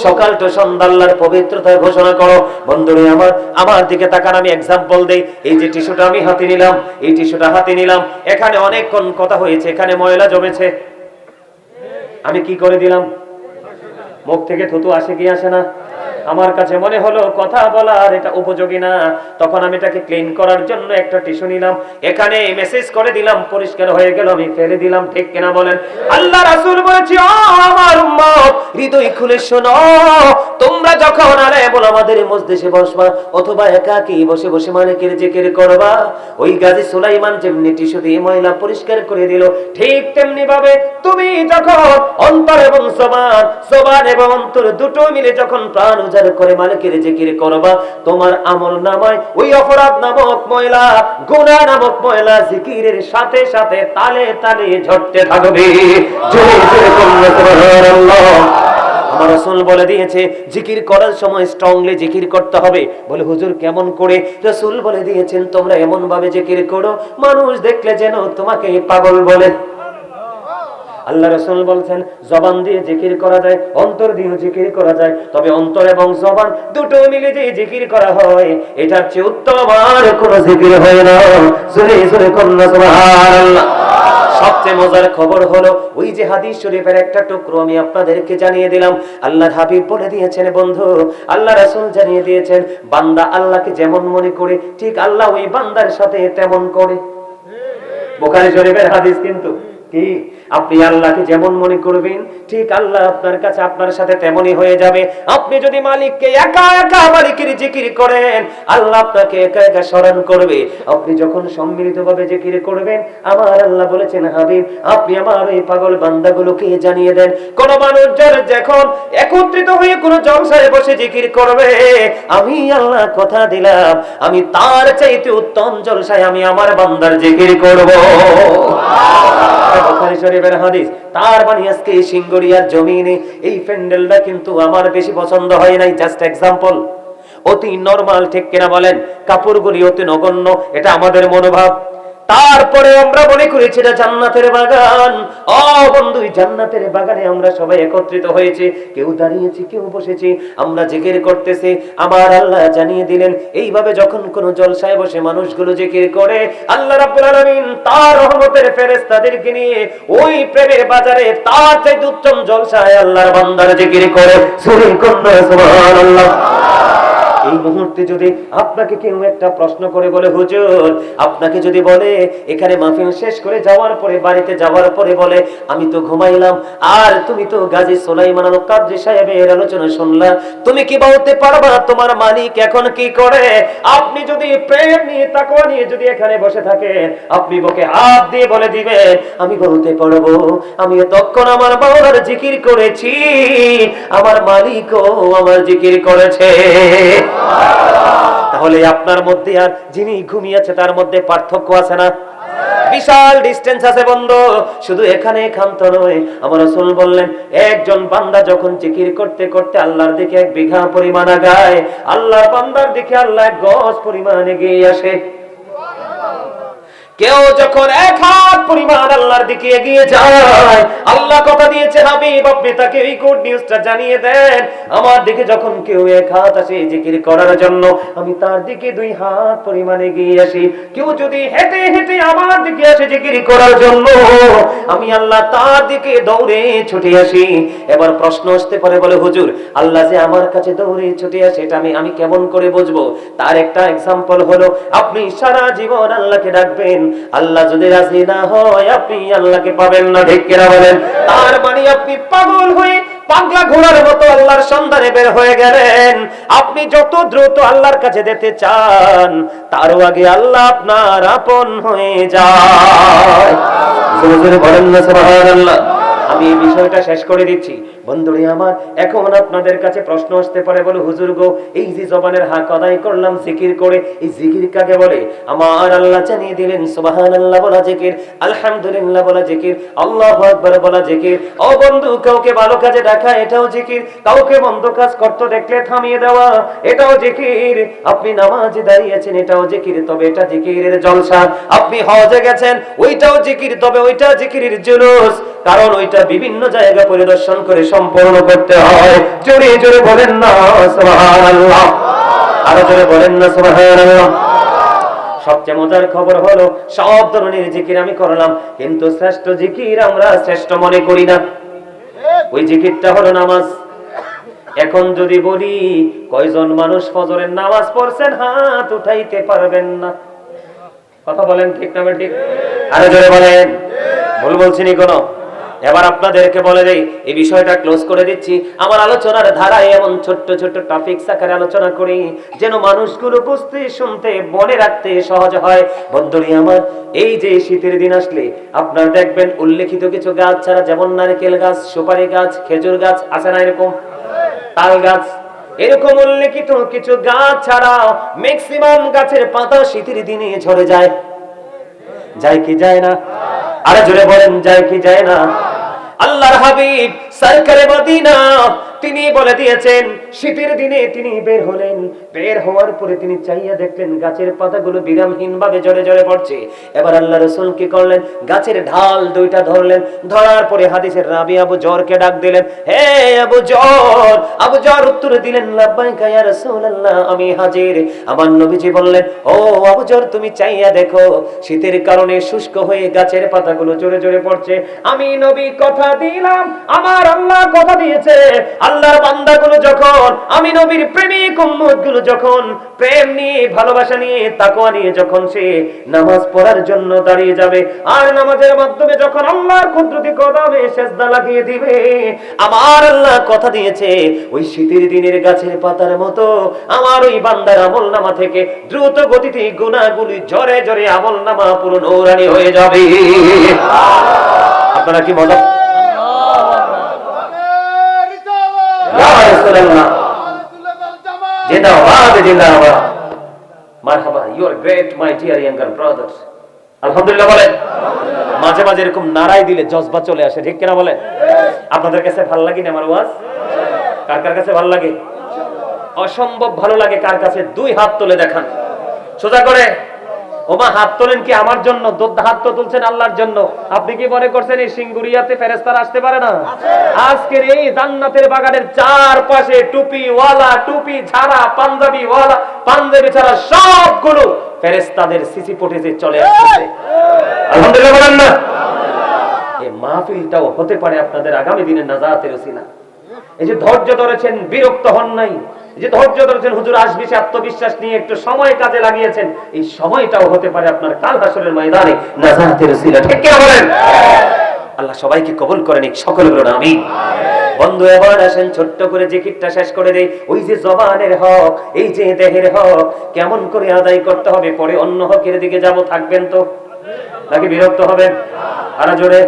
সকাল তো সন্ধ্যা আল্লাহর পবিত্রতা ঘোষণা করো। বন্ধুরে আমার দিকে তাকান, আমি এক্সাম্পল দেই। এই যে টিস্যুটা আমি হাতে নিলাম, এই টিস্যুটা হাতে নিলাম, এখানে অনেকক্ষণ কথা হয়েছে, এখানে ময়লা জমেছে, আমি কি করে দিলাম? মুখ থেকে থুতু আসে কি আসে না? আমার কাছে মনে হলো কথা বলার এটা উপযোগী না, তখন আমি এটাকে ক্লিন করার জন্য একটা টিস্যু নিলাম, এখানে মেসেজ করে দিলাম, পরিষ্কার হয়ে গেল, আমি ফেলে দিলাম। ঠিক কিনা বলেন? আল্লাহ রাসূল বলেছে ও আমার উম্মত, হৃদয় খুলে শোনো, তোমরা যখন আলেমুল আমাদের মজলিসে বসবা অথবা একাকী বসে বসে মালিকের জিকির করবা, ওই গাজী সুলাইমান যেমনি টিস্যু দিয়ে ময়লা পরিষ্কার করে দিল, ঠিক তেমনি ভাবে তুমি যখন অন্তর এবং জবান এবং অন্তর দুটো মিলে যখন প্রাণ উজাড় করে মালিকের জিকির করবা, তোমার আমল নামায় ওই অপরাধ নামক ময়লা, গুনাহ নামক ময়লা জিকিরের সাথে সাথে তালে তালে ঝরতে থাকবে। জোরে জোরে বলুন সুবহানাল্লাহ। আমার রাসূল বলে দিয়েছে জিকির করার সময় স্ট্রংলি জিকির করতে হবে। বলে হুজুর কেমন করে? রাসূল বলে দিয়েছেন তোমরা এমন ভাবে জিকির করো মানুষ দেখলে যেন তোমাকে পাগল বলে। আল্লাহ রাসূল বলছেন জবান দিয়ে জিকির করা যায়, অন্তর দিয়েও জিকির করা যায়, তবে অন্তর এবং জবান দুটো মিলে যে জিকির করা হয় এটার চেয়ে উত্তম আর কোনো জিকির হয় না। জোরে জোরে বলুন সুবহানাল্লাহ। সবচেয়ে মজার খবর হলো ওই যে হাদিস শরীফের একটা টুকরো আমি আপনাদেরকে জানিয়ে দিলাম। আল্লাহর হাবিব বলে দিয়েছেন বন্ধু, আল্লাহ রাসূল জানিয়ে দিয়েছেন বান্দা আল্লাহকে যেমন মনে করে ঠিক আল্লাহ ওই বান্দার সাথে তেমন করে। বুখারী শরীফের হাদিস কিন্তু কি, আপনি আল্লাহকে যেমন মনে করবেন ঠিক আল্লাহ আপনার কাছে আপনার সাথে তেমনই হয়ে যাবে। আপনি যদি মালিককে একা একা মালিকের জিকির করেন, আল্লাহ আপনাকে একা একা স্মরণ করবে। আপনি যখন সম্মিলিতভাবে জিকির করবেন, আমার আল্লাহ বলেছেন হাবিব আপনি আমার এই পাগল বান্দাগুলোকে জানিয়ে দেন, কোন মানুষ যখন একত্রিত হয়ে কোন জলসায় বসে জিকির করবে, আমি আল্লাহ কথা দিলাম আমি তার চাইতে উত্তম জলসায় আমি আমার বান্দার জিকির করব। বুখারী শরীফের হাদিস। তার মানে আজকে সিঙ্গুরিয়ার জমিনে এই প্যান্ডেলটা কিন্তু আমার বেশি পছন্দ হয় নাই, জাস্ট এক্সাম্পল। অতি নরমাল, ঠিক কিনা বলেন? কাপড়গুলি অতি নগণ্য, এটা আমাদের মনোভাব। তারপরে আমরা মনে করেছি এটা জান্নাতের বাগান। ও বন্ধু, জান্নাতের বাগানে আমরা সবাই একত্রিত হয়েছি, কেউ দাঁড়িয়েছি কেউ বসেছি, আমরা জিকির করতেছি। আমার আল্লাহ জানিয়ে দিলেন এইভাবে যখন কোন জলসায় বসে মানুষগুলো জিকির করে, আল্লাহ রাব্বুল আলামিন তার রহমতের ফেরেশতাদেরকে নিয়ে ওই প্রেমের বাজারে তার চাইতে উত্তম জলসায় আল্লাহর বান্দার জিকির করে। সুবহানাল্লাহ। এই মুহূর্তে যদি আপনাকে কেউ একটা প্রশ্ন করে বলে হুজুর, আপনাকে যদি বলে এখানে মাহফিল শেষ করে যাওয়ার পরে বাড়িতে যাওয়ার পরে বলে আমি তো ঘুমাইলাম আর তুমি তো গাজী সুলাইমান আল কাদরী সাহেবের আলোচনা শুনলা, তুমি কি বলতে পারবা তোমার মালিক এখন কি করে? আপনি যদি প্রেম নিয়ে তাকওয়া নিয়ে যদি এখানে বসে থাকেন, আপনি বুকে হাত দিয়ে বলে দিবেন আমি বলতে পারবো আমি তখন আমার মাওলার জিকির করেছি, আমার মালিকও আমার জিকির করেছে। তাহলে আপনার মধ্যে আর যিনি ঘুমিয়েছে তার মধ্যে পার্থক্য আছে না? বিশাল ডিসটেন্স আছে বন্ধু, শুধু এখানে ক্ষান্ত নয়। আমার রাসূল বললেন একজন বান্দা যখন জিকির করতে করতে আল্লাহর দিকে 1 বিঘা পরিমাণ আগায়, আল্লাহর বান্দার দিকে আল্লাহ 1 গজ পরিমাণ এগিয়ে আসে। কেউ যখন 1 হাত পরিমাণ আল্লাহর দিকে এগিয়ে যায়, আল্লাহ কথা দিয়েছে হাবিব আপনি তাকে এই গুড নিউজটা জানিয়ে দেন, আমার দিকে যখন কেউ 1 হাত আসে জিকির করার জন্য, আমি তার দিকে 2 হাত পরিমাণ এগিয়ে আসি। কেউ যদি হেঁটে হেঁটে আমার দিকে আসে জিকির করার জন্য, আমি আল্লাহ তার দিকে দৌড়ে ছুটে আসি। এবার প্রশ্ন আসতে পারে, বলে হুজুর আল্লাহ যে আমার কাছে দৌড়ে ছুটে আসে এটা আমি কেমন করে বুঝবো? তার একটা এক্সাম্পল হলো, আপনি সারা জীবন আল্লাহকে ডাকবেন, আল্লাহ যদি রাজি না হয় আপনি আল্লাহকে পাবেন না, ঠিক কিনা বলেন? তার মানে আপনি পাগল হয়ে পাগলা ঘোড়ার মতো আল্লাহর সন্ধানে বের হয়ে গেলেন। আপনি যত দ্রুত আল্লাহর কাছে যেতে চান তারও আগে আল্লাহ আপনার আপন হয়ে যায়। জোরে জোরে বলেন না সুবহানাল্লাহ। আমি এই বিষয়টা শেষ করে দিচ্ছি বন্ধুরে আমার। এখন আপনাদের কাছে প্রশ্ন আসতে পারে, বলে হুজুর গো এই যে জবানের হক আদায় করলাম জিকির করে, এই জিকির কাকে বলে? আমার আল্লাহ জানিয়ে দিলেন সুবহানাল্লাহ বলা জিকির, আলহামদুলিল্লাহ বলা জিকির, আল্লাহু আকবার বলা জিকির। ও বন্ধু, কাউকে ভালো কাজে ডাকা এটাও জিকির, কাউকে মন্দ কাজ করতে দেখলে থামিয়ে দেওয়া এটাও জিকির, আপনি নামাজে দাঁড়িয়েছেন এটাও জিকির, তবে এটা জিকিরের জলসা। আপনি হজে গেছেন ওইটাও জিকির, তবে ওইটা জিকিরের জুলুস, কারণ ওইটা বিভিন্ন জায়গা পরিদর্শন করে সম্পূর্ণ করতে হয়। জোরে জোরে বলেন না সুবহানাল্লাহ, আরো জোরে বলেন না সুবহানাল্লাহ। সবচেয়ে মজার খবর হলো সব ধরনের জিকির আমি করলাম, কিন্তু শ্রেষ্ঠ জিকির আমরা শ্রেষ্ঠ মনে করি না। ওই জিকিরটা হলো নামাজ। এখন যদি বলি কয়জন মানুষ ফজরের নামাজ পড়ছেন, হাত উঠাইতে পারবেন না। কথা বলেন ঠিক না ঠিক? আরো জোরে বলেন, ভুল বলছি নি কোনো? এবার আপনাদেরকে বলে দেই, এই বিষয়টা ক্লোজ করে দিচ্ছি। আমার আলোচনার ধারায় এমন ছোট্ট ছোট্ট টপিকস আকারে আলোচনা করি যেন মানুষগুলো বুঝতে শুনতে মনে রাখতে সহজ হয়। বন্ধুরি আমার, এই যে শীতের দিন আসলে আপনারা দেখবেন উল্লেখিত কিছু গাছ ছাড়া, যেমন নারকেল গাছ, সুপারি গাছ, খেজুর গাছ আছে না, এরকম তাল গাছ, এরকম উল্লেখিত কিছু গাছ ছাড়া ম্যাক্সিমাম গাছের পাতা শীতের দিনে ঝরে যায়। যায় কি যায় না? আরে জোরে বলেন, যায় কি যায় না? আল্লাহর হাবিব সরকারে মদিনা তিনি বলে দিয়েছেন, শীতের দিনে তিনি বের হলেন, বের হওয়ার পরে তিনি চাইয়া দেখলেন গাছের পাতাগুলো বিরামহীন ভাবে ঝরে ঝরে পড়ছে। এবার আল্লাহ রাসূল কি করলেন, গাছের ঢাল 2টা ধরলেন, ধরার পরে হাদিসের রাবী আবু জরকে ডাক দিলেন, হে আবু জর। আবু জর উত্তর দিলেন, লাব্বাইকা ইয়া রাসূলুল্লাহ, আমি হাজির। আমার নবীজি বললেন, ও আবু জর তুমি চাইয়া দেখো, শীতের কারণে শুষ্ক হয়ে গাছের পাতাগুলো ঝরে ঝরে পড়ছে। আমি নবী কথা দিলাম, আমার আল্লাহ কথা দিয়েছে, আল্লাহর বান্দাগুলো যখন, আমি নবীর প্রেমিক উম্মতগুলো যখন প্রেম নিয়ে, ভালোবাসা নিয়ে, তাকওয়া নিয়ে যখন সে নামাজ পড়ার জন্য দাঁড়িয়ে যাবে, আর নামাজের মাধ্যমে যখন আল্লাহর কুদরতি কদমে সিজদা লাগিয়ে দিবে, আমার আল্লাহ কথা দিয়েছে ওই শীতের দিনের গাছের পাতার মতো আমার ওই বান্দার আমলনামা থেকে দ্রুত গতিতে গুনাহগুলি ঝরে ঝরে আমলনামা পুরো নূরানি হয়ে যাবে। আপনারা কি মজা? জিন্দাবাদ জিন্দাবাদ, মারহাবা, you are great my dear younger brothers. আলহামদুলিল্লাহ বলেন। মাঝে মাঝে এরকম নারাই দিলে জজবা চলে আসে, ঠিক কিনা বলেন? আপনাদের কাছে ভালো লাগে না আমার ওয়াজ? কার কার কাছে ভালো লাগে? অসম্ভব ভালো লাগে। কার কাছে? 2 হাত তুলে দেখান, সোজা করে। ওমা হাত তোলেন কি আমার জন্য? হাত তো তুলছেন আল্লাহর জন্য। আপনি কি মনে করছেন এই সিঙ্গুরিয়াতে ফেরেশতারা আসতে পারে না? আজকের এই জান্নাতের বাগানের চারপাশে টুপি ওয়ালা, টুপি ছাড়া, পাঞ্জাবি ওয়ালা, পাঞ্জাবি ছাড়া সবগুলো ফেরেশতাদের সিসি ফুটেজে চলে আসছে। আলহামদুলিল্লাহ বলেন না? এই মাহফিলটাও হতে পারে আপনাদের আগামী দিনের নাজাতের ওসিলা। এই যে ধৈর্য ধরেছেন, বিরক্ত হন নাই, যে ধৈর্য ধরেছেন, হুজুর আসবে সে আত্মবিশ্বাস নিয়ে একটু সময় কাজে লাগিয়েছেন, এই সময়টাও হতে পারে আপনার কাল হাসরের ময়দানে নাজাতের ওসিলা। ঠিক কি বলেন? আল্লাহ সবাইকে কবুল করে নিক, সকলে বলুন আমিন। বন্ধু এবার আসেন ছোট্ট করে জিকিরটা শেষ করে দেই। ওই যে জবানের হক, এই যে দেহের হক কেমন করে আদায় করতে হবে, পরে অন্য হকের দিকে যাব, থাকবেন তো নাকি বিরক্ত হবেন? আরো জোরে।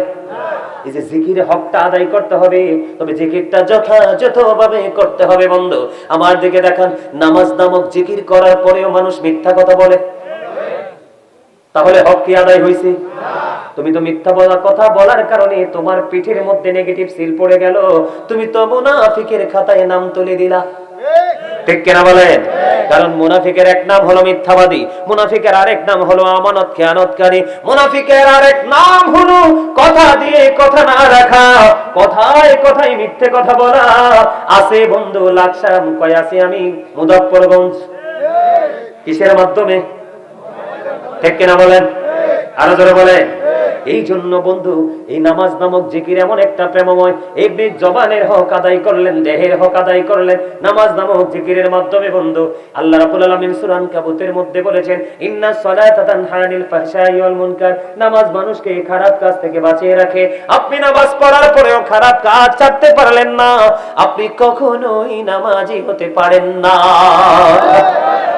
এই যে জিকিরে হকটা আদায় করতে হবে, তবে জিকিরটা যথাযথভাবে করতে হবে। বন্ধু আমার দিকে দেখান, নামাজ নামক জিকির করার পরেও মানুষ মিথ্যা কথা বলে। তাহলে হক কি আদায় হয়েছে? তুমি তো মিথ্যা কথা বলার কারণে তোমার পিঠের মধ্যে নেগেটিভ সিল পড়ে গেল, তুমি তো মুনাফিকের খাতায় নাম তুলে দিলা। ঠিক কিনা বলেন? কারণ মুনাফিকের এক নাম হলো মিথ্যাবাদী, মুনাফিকের আরেক নাম হলো আমানত খেয়ানতকারী, মুনাফিকের আরেক নাম হলো কথা দিয়ে কথা না রাখা, কথায় কথায় মিথ্যে কথা বলা। আছে বন্ধু লাকসাম, কয় আছে আমি মুজাফফরগঞ্জ। কিসের মাধ্যমে? ঠিক কিনা বলেন? আরো জোরে বলেন। এই জন্য বন্ধু এই নামাজ নামক জিকির এমন একটা প্রেমময়, এই জবানের হক আদায় করলেন, দেহের হক আদায় করলেন নামাজ নামক জিকিরের মাধ্যমে। বন্ধু আল্লাহ রাব্বুল আলামিন সূরা আনকাবুতের মধ্যে বলেছেন, ইন্নাস সালাতা তানহা আনিল ফাহশাই ওয়াল মুনকার, নামাজ মানুষকে খারাপ কাজ থেকে বাঁচিয়ে রাখে। আপনি নামাজ পড়ার পরেও খারাপ কাজ ছাড়তে পারলেন না, আপনি কখনোই নামাজি হতে পারেন না।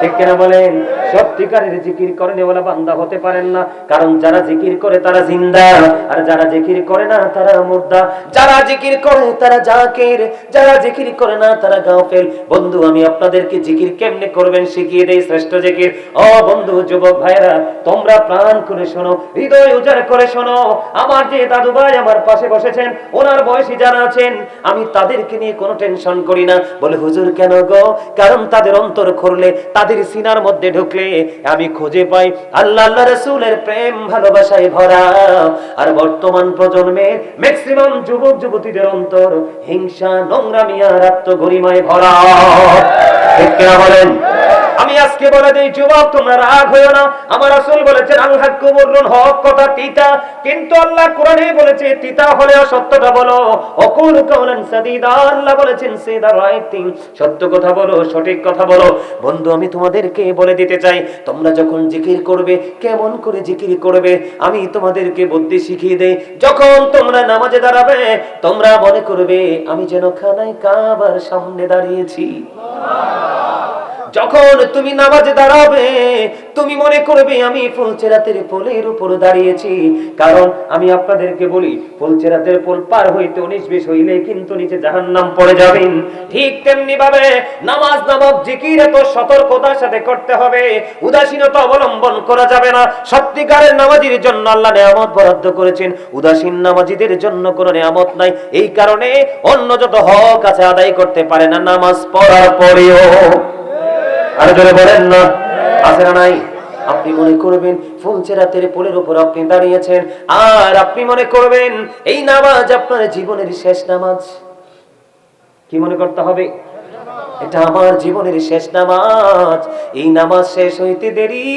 ঠিক কিনা বলেন? সত্যিকারের জিকির করে নেওয়ালা বান্দা হতে পারেন না, কারণ যারা জিকির করে তারা জিন্দা, আর যারা জিকির করে না তারা মুর্দা। যারা জিকির করে তারা জাকির, যারা জিকির করে না তারা গাফেল। বন্ধু আমি আপনাদেরকে জিকির কেমনে করবেন শিখিয়ে দেই, শ্রেষ্ঠ জিকির। ও বন্ধু যুবক ভাইরা, তোমরা প্রাণ করে শোনো, হৃদয় উজাড় করে শোনো। আমার যে দাদু ভাই আমার পাশে বসেছেন, ওনার বয়সী যারা আছেন, আমি তাদেরকে নিয়ে কোনো টেনশন করি না। বলে হুজুর কেন গো? কারণ তাদের অন্তর খুললে, তাদের সিনার মধ্যে ঢুকলে আমি খুঁজে পাই আল্লাহ আল্লাহ রাসূলের প্রেম ভালোবাসায় ভরা। আর বর্তমান প্রজন্মের ম্যাক্সিমাম যুবক যুবতীদের অন্তর হিংসা, নোংরামি আর আত্মগরিমায় ভরা। ঠিক কিনা বলেন? আমি আজকে বলে দেই যুবক, তোমরা রাগ হয়ো না। আমার রাসূল বলেছেন আল হাক্কু মুররুন, হক কথা তিতা, কিন্তু আল্লাহ কোরআনে বলেছে তিতা হলেও সত্যটা বলো। অকুল কাওলান সাদীদা, আল্লাহ বলেছেন সে দা রাইট থিং, সত্য কথা বলো, সঠিক কথা বলো। বন্ধু আমি তোমাদেরকে বলে দিতে চাই, তোমরা যখন জিকির করবে কেমন করে জিকির করবে আমি তোমাদেরকে বুদ্ধি শিখিয়ে দেই। যখন তোমরা নামাজে দাঁড়াবে তোমরা মনে করবে আমি যেন খানায় কাবার সামনে দাঁড়িয়েছি। যখন তুমি নামাজে দাঁড়াবে তুমি মনে করবে আমি ফুলচেরাতের পোলের উপর দাঁড়িয়েছি। কারণ আমি আপনাদেরকে বলি, ফুলচেরাতের পোল পার হইতে 19-20 হইলে কিন্তু নিচে জাহান্নাম পড়ে যাবেন। ঠিক তেমনি ভাবে নামাজ নামক জিকির এত সতর্কতার সাথে করতে হবে, উদাসীনতা অবলম্বন করা যাবে না। সত্যিকারের নামাজীর জন্য আল্লাহ নিয়ামত বরাদ্দ করেছেন, উদাসীন নামাজীদের জন্য কোনো নিয়ামত নাই। এই কারণে অন্য যত হক আছে আদায় করতে পারে না নামাজ পড়ার পরেও। আর জোরে বলেন না, আছে না নাই? আপনি মনে করবেন ফুলচেরাতের পোলের উপর আপনি দাঁড়িয়েছেন, আর আপনি মনে করবেন এই নামাজ আপনার জীবনের শেষ নামাজ। কি মনে করতে হবে? এটা আমার জীবনের শেষ নামাজ। এই নামাজ শেষ হইতে দেরি,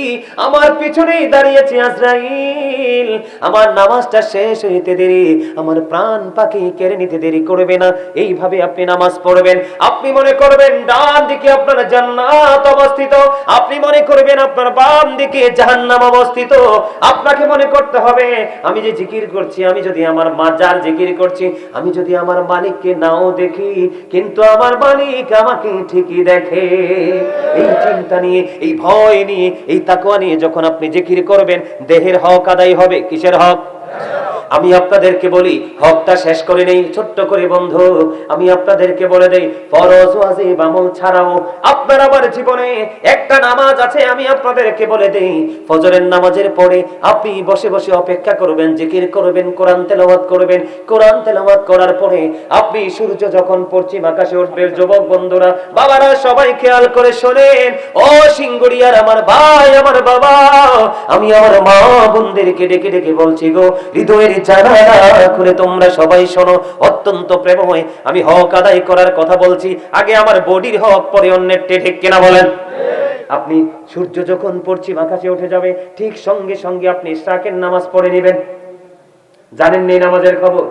আমার পিছনেই দাঁড়িয়েছে আজরাইল। আমার নামাজটা শেষ হইতে দেরি, আমার প্রাণ পাখি কেড়ে নিতে দেরি করবে না। এইভাবে আপনি নামাজ পড়বেন। আপনি মনে করবেন ডান দিকে আপনার জান্নাত অবস্থিত, আপনি মনে করবেন আপনার বাম দিকে জাহান্নাম অবস্থিত। আপনাকে মনে করতে হবে আমি যে জিকির করছি, আমি যদি আমার মাজার জিকির করছি, আমি যদি আমার মালিককে নাও দেখি, কিন্তু আমার মালিক আমাকে ঠিকই দেখে। এই চিন্তা নিয়ে, এই ভয় নিয়ে, এই তাকওয়া নিয়ে যখন আপনি জিকির করবেন দেহের হক আদায় হবে। কিসের হক? আমি আপনাদেরকে বলি হকটা শেষ করে নেই ছোট্ট করে বন্ধু। আমি আপনাদেরকে বলে দেই ফরজ ওয়াজিব আমল ছাড়াও আপনার আমার জীবনে একটা নামাজ আছে। আমি আপনাদেরকে বলে দেই ফজরের নামাজের পরে আপনি বসে বসে অপেক্ষা করবেন, জিকির করবেন, কোরআন তেলাওয়াত করবেন। কোরআন তেলাওয়াত করার পরে আপনি সূর্য যখন পশ্চিম আকাশে উঠবে, যুবক বন্ধুরা বাবারা সবাই খেয়াল করে শোনেন, ও সিঙ্গুড়িয়ার আমার ভাই আমার বাবা, আমি আমার মা বোনদেরকে ডেকে ডেকে বলছি গো, হৃদয়ের জানালা খুলে তোমরা সবাই শোনো। অত্যন্ত প্রেমময় আমি হক আদায় করার কথা বলছি। আগে আমার বডির হক, পরে অন্যের। ঠিক কিনা বলেন? আপনি সূর্য যখন পশ্চিম আকাশে উঠে যাবে ঠিক সঙ্গে সঙ্গে আপনি ইশরাকের নামাজ পড়ে নেবেন। জানেন এই নামাজের খবর?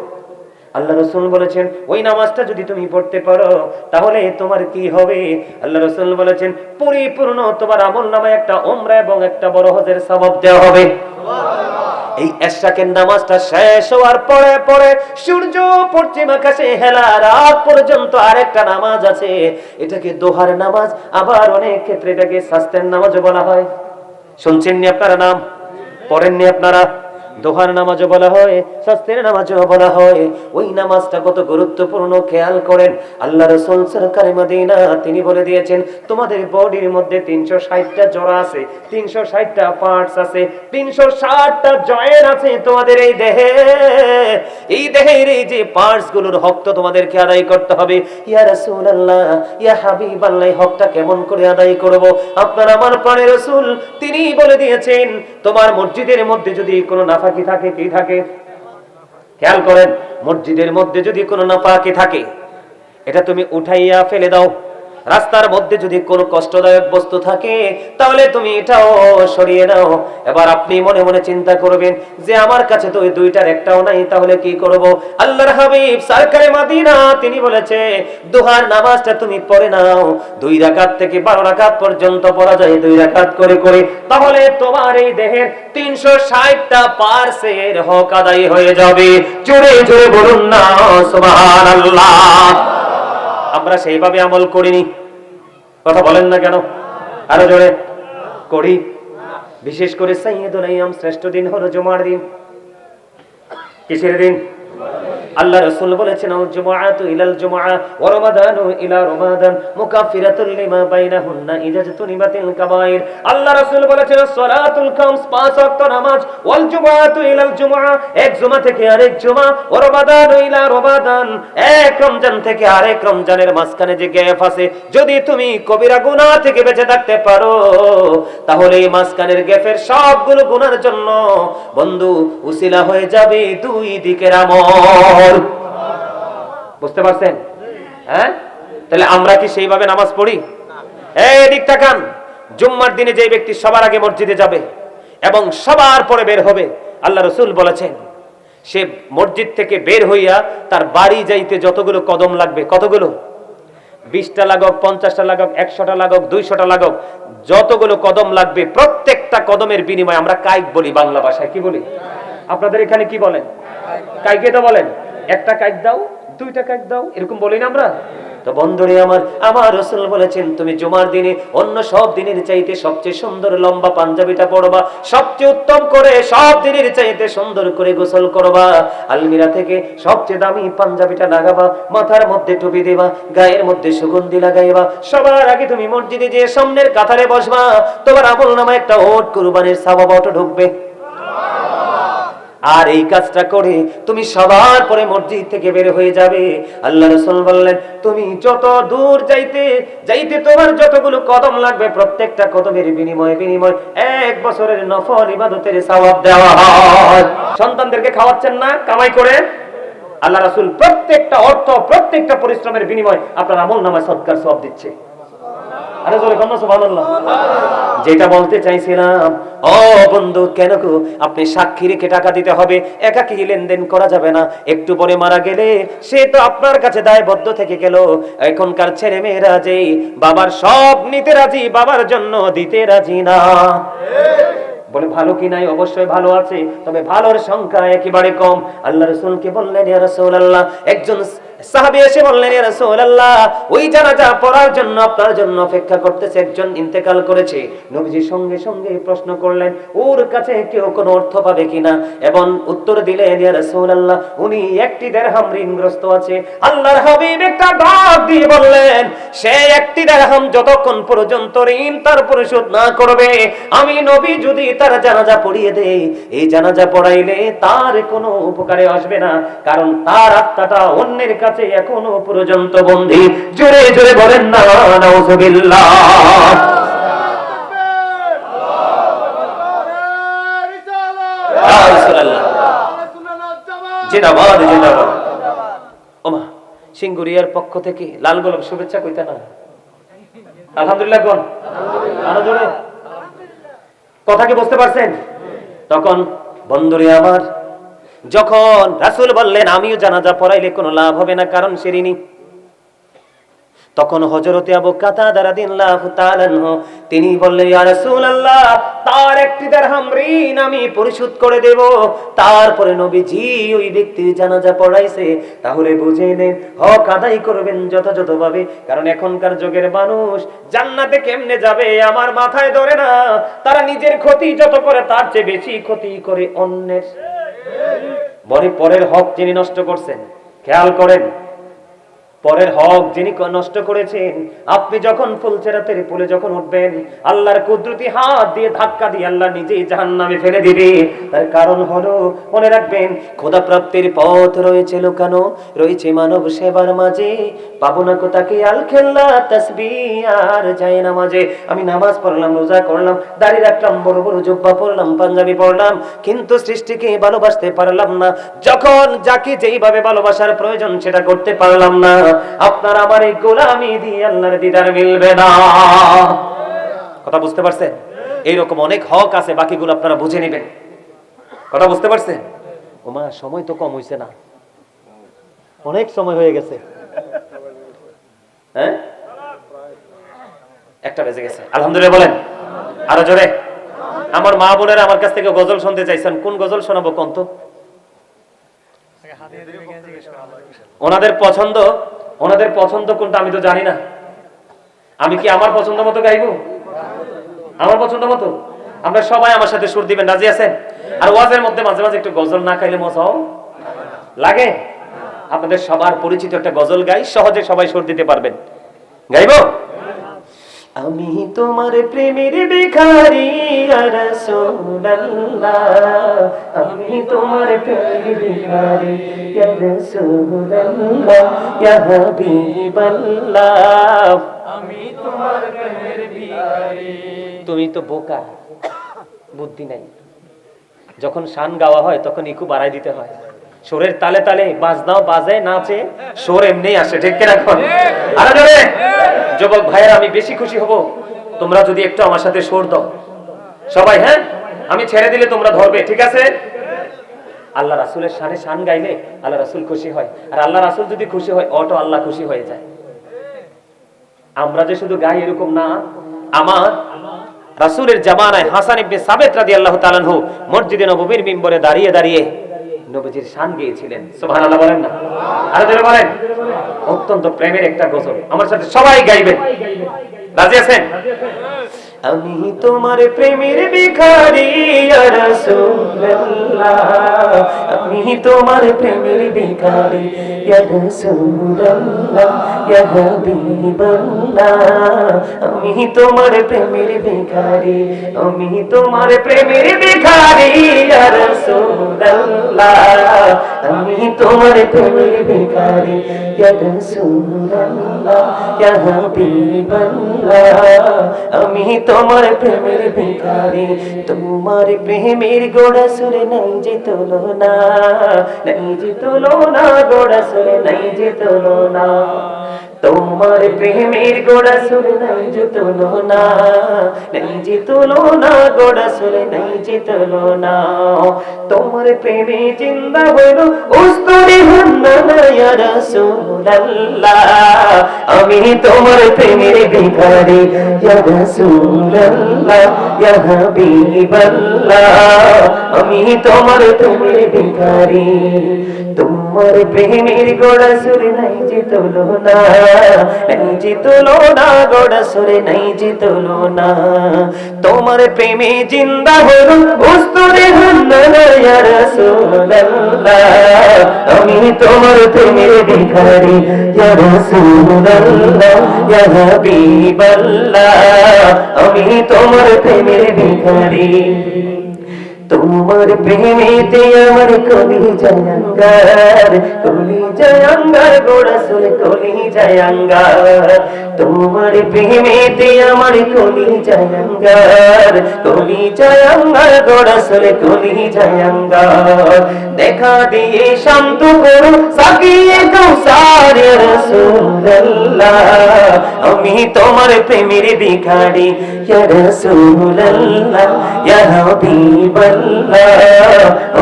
আল্লাহ রাসূল বলেছেন ওই নামাজটা যদি তুমি পড়তে পারো তাহলে তোমার কি হবে? আল্লাহ রাসূল বলেছেন পরিপূর্ণ তোমার আমলনামায় একটা উমরা এবং একটা বড় হজের সওয়াব দেওয়া হবে। এই ইশরাকের নামাজটা শেষ হওয়ার পরে পরে সূর্য পশ্চিম আকাশে হেলার আগ পর্যন্ত আরেকটা নামাজ আছে, এটাকে দোহার নামাজ, আবার অনেক ক্ষেত্রে এটাকে সাস্তের নামাজও বলা হয়। শুনছেননি আপনারা? নাম পড়েননি আপনারা? দোহার নামাজও বলা হয়, স্বাস্থ্যের নামাজও বলা হয়। ওই নামাজটা কত গুরুত্বপূর্ণ খেয়াল করেন। আল্লাহ রাসূল সরকারে মদিনা তিনি বলে দিয়েছেন, তোমাদের বডির মধ্যে 360টা জোড়া আছে, 360টা পার্টস আছে, 360টা জয়েন্ট আছে তোমাদের এই দেহে। এই দেহের এই যে পার্টস গুলোর হক তো তোমাদেরকে আদায় করতে হবে। ইয়া রাসূলুল্লাহ, ইয়া হাবিবাল্লাহ, হকটা কেমন করে আদায় করব? আপনার আমার প্রাণের রাসূল তিনি বলে দিয়েছেন, তোমার মসজিদের মধ্যে যদি কোনো নাফাকি থাকে, কি থাকে খেয়াল করেন, মসজিদের মধ্যে যদি কোনো নাফাকি থাকে এটা তুমি উঠাইয়া ফেলে দাও। রাস্তার মধ্যে যদি কোনো কষ্টদায়ক বস্তু থাকে তাহলে তুমি এটাও সরিয়ে নাও। এবার আপনি মনে মনে চিন্তা করবেন যে আমার কাছে তো ওই দুইটার একটাও নাই, তাহলে কি করব? আল্লাহর হাবিব সরকারে মদিনা তিনি বলেছে, দুহার নামাজটা তুমি পড়ে নাও, 2 রাকাত থেকে 12 রাকাত পর্যন্ত পড়া যায় 2 রাকাত করে করে, তাহলে তোমার এই দেহের 360টা পার্টসের হক আদায় হয়ে যাবে। জোরে জোরে বলুন না সুবহানাল্লাহ। আমরা সেইভাবে আমল করিনি, কথা বলেন না কেন? আরো জোরে করি। বিশেষ করে সাইয়্যিদুল আইয়াম শ্রেষ্ঠ দিন হলো জুমার দিন। কিসের দিন? আল্লাহ রাসূল বলেছেন, আল জুমআতু ইলাল জুমআ ওয়া রমাদানু ইলা রমাদান মুকাফফিরাতুল লিমা বাইনাহুন্না ইযা তুনিবাতিল কাবায়ের। আল্লাহ রাসূল বলেছেন, সালাতুল খামস, 5 ওয়াক্ত নামাজ, ওয়াল জুমআতু ইলাল জুমআ, এক জুমা থেকে আরেক জুমা, ওয়া রমাদানু ইলা রমাদান, এক রমজান থেকে আরেক রমজানের মাঝখানে যে গ্যাপ আছে, যদি তুমি কবিরা গুনাহ থেকে বেঁচে থাকতে পারো তাহলে এই মাঝখানের গ্যাপের সবগুলো গুনার জন্য বন্ধু উসিলা হয়ে যাবে 2 দিকের আমল। বুঝতে পারছেন? হ্যাঁ, তাহলে আমরা কি সেইভাবে নামাজ পড়ি? এই দিক তাকান, জুম্মার দিনে যে ব্যক্তি সবার আগে মসজিদে যাবে এবং সবার পরে বের হবে, আল্লাহ রাসূল বলেছেন সে মসজিদ থেকে বের হইয়া তার বাড়ি যাইতে যতগুলো কদম লাগবে, কতগুলো? 20টা লাগুক, 50টা লাগুক, 100টা লাগুক, 200টা লাগুক, যতগুলো কদম লাগবে প্রত্যেকটা কদমের বিনিময়ে, আমরা কাইক বলি বাংলা ভাষায়, কি বলি? আপনাদের এখানে কি বলেন? কাইকে তো বলেন। একটা কাইক দাও, 2টা কাইক দাও, এরকম বলি না আমরা? তো বন্ধুরে আমার রাসূল বলেছেন, তুমি জুমার দিনে অন্য সব দিনের চাইতে সবচেয়ে সুন্দর লম্বা পাঞ্জাবিটা পরবা, সবচেয়ে উত্তম করে সব দিনের চাইতে সুন্দর করে গোসল করবা, আলমিরা থেকে সবচেয়ে দামি পাঞ্জাবিটা লাগাবা, মাথার মধ্যে টুপি দেবা, গায়ের মধ্যে সুগন্ধি লাগাইবা, সবার আগে তুমি মসজিদে যে সামনের কাতারে বসবা, তোমার আমলনামায় একটা ওট কুরবানির সওয়াব ঢুকবে। আর এই কাজটা করে তুমি সবার পরে মসজিদ থেকে বের হয়ে যাবে। আল্লাহ রাসূল বললেন, তুমি যত দূর যাইতে যাইতে তোমার যতগুলো কদম লাগবে প্রত্যেকটা কদমের বিনিময়ে 1 বছরের নফল ইবাদতের সওয়াব দেওয়া হয়। সন্তানদেরকে খাওয়াচ্ছেন না কামাই করে? আল্লাহ রাসূল প্রত্যেকটা অর্থ, প্রত্যেকটা পরিশ্রমের বিনিময়ে আপনার আমলনামায় সদকার সওয়াব দিচ্ছে। আরে জোরে বলুন সুবহানাল্লাহ। যেটা বলতে চাইছিলাম, ও বন্ধু, কেন গো আপনি সাক্ষী রেখে টাকা দিতে হবে? একাকী লেনদেন করা যাবে না। একটু পরে মারা গেলে সে তো আপনার কাছে দায়বদ্ধ থেকে গেল। এখনকার ছেলে মেয়েরা যে বাবার সব নিতে রাজি, বাবার জন্য দিতে রাজি না। বলে ভালো কি নাই? অবশ্যই ভালো আছে, তবে ভালোর সংখ্যা একেবারে কম। আল্লাহ রাসূলকে বললেন, ইয়া রাসূলুল্লাহ, একজন সাহাবী এসে বললেন, ইয়া রাসূলুল্লাহ, ওই জানাজা পড়ার জন্য আপনার জন্য অপেক্ষা করতেছে, একজন ইন্তেকাল করেছে। নবীজি সঙ্গে সঙ্গে প্রশ্ন করলেন, ওর কাছে কেউ কোনো অর্থ পাবে কিনা? এবং উত্তর দিলেন, ইয়া রাসূলুল্লাহ, উনি 1টি দিরহাম ঋণগ্রস্ত আছে। আল্লাহর হাবিব একটা ডাক দিয়ে বললেন, সে 1টি দিরহাম যতক্ষণ পর্যন্ত ঋণ তার পরিশোধ না করবে, আমি নবী যদি তার জানাজা পড়িয়ে দেই, এই জানাজা পড়াইলে তার কোনো উপকারে আসবে না, কারণ তার আত্মাটা অন্যের কাছে এখনো পর্যন্ত বন্দী। জোরে জোরে বলেন না নাউযুবিল্লাহ। জিন্দাবাদ জিন্দাবাদ। ওমা, সিঙ্গুরিয়ার পক্ষ থেকে লাল গোলাপ শুভেচ্ছা কইতা না? আলহামদুলিল্লাহ কোন? আরো জোরে। কথা কি বুঝতে পারছেন? তখন বন্ধুরে আমার, যখন রাসূল বললেন আমিও জানাজা পড়াইলে কোনো লাভ হবে না, কারণ সে ঋণী, তখন হযরতে আবু কাতাদা রাদিয়াল্লাহু তাআলা আনহু তিনি বললেন, ইয়া রাসূলুল্লাহ, তার একটি দিরহাম ঋণ আমি পরিশোধ করে দেব। তারপরে নবীজি ওই ব্যক্তির জানাজা পড়াইছে। তাহলে বুঝে নেন, হক আদায় করবেন যথাযথভাবে। কারণ এখনকার যুগের মানুষ জান্নাতে কেমনে যাবে আমার মাথায় ধরে না। তারা নিজের ক্ষতি যত করে তার চেয়ে বেশি ক্ষতি করে অন্যের। পরের হক যিনি নষ্ট করছেন, খেয়াল করেন, পরের হক যিনি নষ্ট করেছেন, আপনি যখন ফুলসিরাতের পুলে যখন উঠবেন, আল্লাহর কুদরতি হাত দিয়ে ধাক্কা দিয়ে আল্লাহ নিজেই জাহান্নামে ফেলে দিবে। তার কারণ হলো, মনে রাখবেন, খোদা প্রাপ্তির পথ রয়েছে লুকানো, রয়েছে মানব সেবার মাঝে। পাবো না কোথাকে আল খেল্লা তাসবিহ আর যায় নামাজে। আমি নামাজ পড়লাম, রোজা করলাম, দাড়ি রাখলাম, বড় বড় জুব্বা পরলাম, পাঞ্জাবি পরলাম, কিন্তু সৃষ্টিকে ভালোবাসতে পারলাম না। যখন যাকে যেইভাবে ভালোবাসার প্রয়োজন সেটা করতে পারলাম না, আপনার আমার এই গোলামি দিয়ে আল্লাহর দিদার মিলবে না। কথা বুঝতে পারছেন? এইরকম অনেক হক আছে, বাকিগুলো আপনারা বুঝে নেবেন। কথা বুঝতে পারছেন? ওমা, সময় তো কম হইছে না, অনেক সময় হয়ে গেছে। হ্যাঁ, একটা বেজে গেছে। আলহামদুলিল্লাহ বলেন আরো জোরে। আমার মা বোনেরা আমার কাছ থেকে গজল শুনতে চাইছেন, কোন গজল শোনাবো কোন তো? ওনাদের পছন্দ কোনটা আমি তো জানি না। আমি কি আমার পছন্দ মতো গাইবো? আমার পছন্দ মতো? আমরা সবাই আমার সাথে সুর দিবেন, রাজি আছেন? আর ওয়াজের মধ্যে মাঝে মাঝে একটু গজল না গাইলে মজাও লাগে। আপনাদের সবার পরিচিত একটা গজল গাই, সহজে সবাই সুর দিতে পারবেন। গাইবো? আমি তোমার প্রেমের ভিখারি ইয়া রাসূলুল্লাহ, আমি তোমার প্রেমের ভিখারি ইয়া রাসূলুল্লাহ, ইয়া হাবিবাল্লাহ, আমি তোমার প্রেমের ভিখারি। তুমি তো বোকা, বুদ্ধি নাই। যখন শান গাওয়া হয় তখন ইকু বাড়াই দিতে হয়। সুরের তালে তালে বাজনাও বাজে, নাচে, সুর এমনি আসে, ঠিক কিনা? এখন আরে জোরে যুবক ভাইয়েরা, আমি বেশি খুশি হব তোমরা যদি একটু আমার সাথে সুর দাও সবাই। হ্যাঁ, আমি ছেড়ে দিলে তোমরা ধরবে, ঠিক আছে? আল্লাহ রাসূলের শানে শান গাইলে আল্লাহ রাসূল খুশি হয়, আর আল্লাহ রাসূল যদি খুশি হয়, অটো আল্লাহ খুশি হয়ে যায়। আমরা যে শুধু গাই এরকম না। আমার রাসূলের জামানায় হাসান ইবনে সাবিত রাদিয়াল্লাহু তাআলা আনহু মসজিদে নববীর মিম্বরে দাঁড়িয়ে দাঁড়িয়ে নবীজির শান গেয়েছিলেন। সুবহানাল্লাহ বলেন না? আরে জোরে বলেন। অত্যন্ত প্রেমের একটা গজল, আমার সাথে সবাই গাইবেন, রাজি আছেন? আমি তোমার প্রেমের ভিখারি ইয়া রাসূলুল্লাহ, আমি তোমার প্রেমের ভিখারি ইয়া রাসূলুল্লাহ, ইয়া হাবিবাল্লাহ, আমি তোমার প্রেমের ভিখারি, আমি তোমার প্রেমের ভিখারি ইয়া রাসূলুল্লাহ, আমি তোমার প্রেমের ভিখারি ইয়া রাসূলুল্লাহ, ইয়া হাবিবাল্লাহ, আমি তোমার প্রেমের ভিখারি। তোমার প্রেমের গোড়া সুরে নাই যে তুলনা, নাই যে তুলনা, গোড়া সুরে নাই যে তুলনা। তোমার প্রেমের গোড়া সুরে নাই যে তুলনা, নাই যে তুলনা, গোড়া সুরে নাই যে তুলনা। তোমার প্রেমে জিন্দা হলো উস্তরে হান্নানা ইয়া রাসূলুল্লাহ, আমি তোমার প্রেমের ভিখারি ইয়া রাসূলুল্লাহ, ইয়া হাবিবাল্লাহ, আমি তোমার প্রেমের ভিখারি। তোমার প্রেমের গোড়া সুরে নাই যে তুলনা, নাই যে তুলনা, গোড়া সুরে নাই যে তুলনা। তোমার প্রেমে জিন্দা হলো উস্তরে হান্নানা ইয়া রাসূলুল্লাহ, আমি তোমার প্রেমের ভিখারি ইয়া রাসূলুল্লাহ, ইয়া হাবিবাল্লাহ, আমি তোমার প্রেমের ভিখারি। তোমার প্রেমেতে আমার কলিজা আঙ্গার, কলিজা আঙ্গার, গোড়া সুরে কলিজা আঙ্গার। তোমার প্রেমেতে আমার কলিজা আঙ্গার, কলিজা আঙ্গার, গোড়া সুরে কলিজা আঙ্গার। দেখা দিয়ে শান্ত করো সাকিয়ে কাউসার ইয়া রাসূলুল্লাহ আমি তোমার প্রেমের ভিখারি ইয়া রাসূলুল্লাহ ইয়া হাবিবাল্লাহ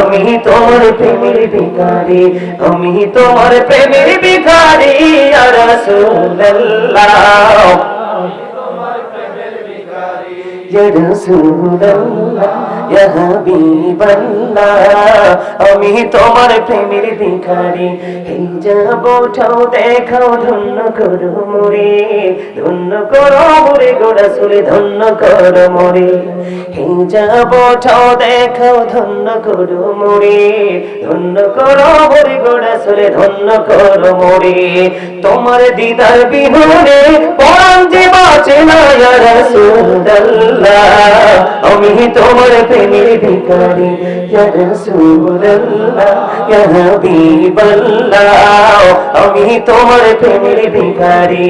আমি তোমার প্রেমের ভিখারি আমি তোমার প্রেমের ভিখারি ইয়া রাসূলুল্লাহ ইয়া রাসূলুল্লাহ ইয়া হাবিবাল্লাহ আমি তোমার প্রেমের ভিখারি হিজাব ওঠাও দেখাও ধন্য করো মোরে ধন্য করো মোরে গো রাসূল ধন্য করো মোরে হিজাব ওঠাও দেখাও ধন্য করো মোরে ধন্য করো মোরে গো রাসূল ধন্য করো মোরে তোমার দিদার বিহনে পরাণ যে বাঁচে না ইয়া রাসূলুল্লাহ আমি তোমার প্রেমের ভিখারি ইয়া রাসূলুল্লাহ ইয়া হাবিবাল্লাহ আমি তোমার প্রেমের ভিখারি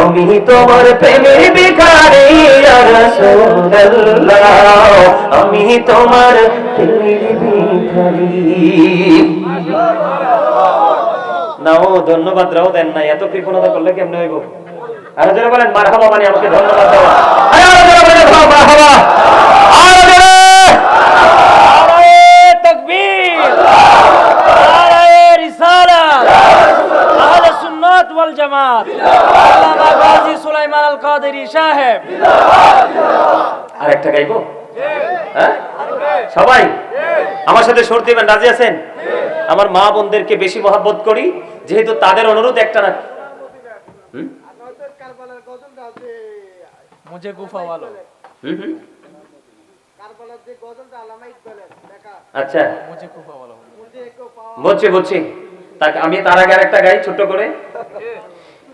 আমি তোমার প্রেমের ভিখারি ইয়া রাসূলুল্লাহ আমি তোমার প্রেমের ভিখারি নাও ধন্যবাদ রাও দেন না এত কৃপণতা করলে কেমনে হইব আর যারা বলেন মারহাবা মানে আমাকে ধন্যবাদ দেওয়া আরে যারা বলেন মারহাবা আরে নারে তাকবীর নারে রিসালাত আহলে সুন্নাত ওয়াল জামাত আল্লামা গাজী সুলাইমান আল কাদেরী সাহেব আরেকটা গাইবো হ্যাঁ সবাই আমার সাথে সুর দিবেন রাজি আছেন আমার মা বোনদেরকে বেশি মহব্বত করি যেহেতু তাদের অনুরোধ একটা না
मुझे गुफा वालों
আচ্ছা
मुझे गुफा वालों
বুঝছি তাকে আমি তার আগে আরেকটা গাই ছোট করে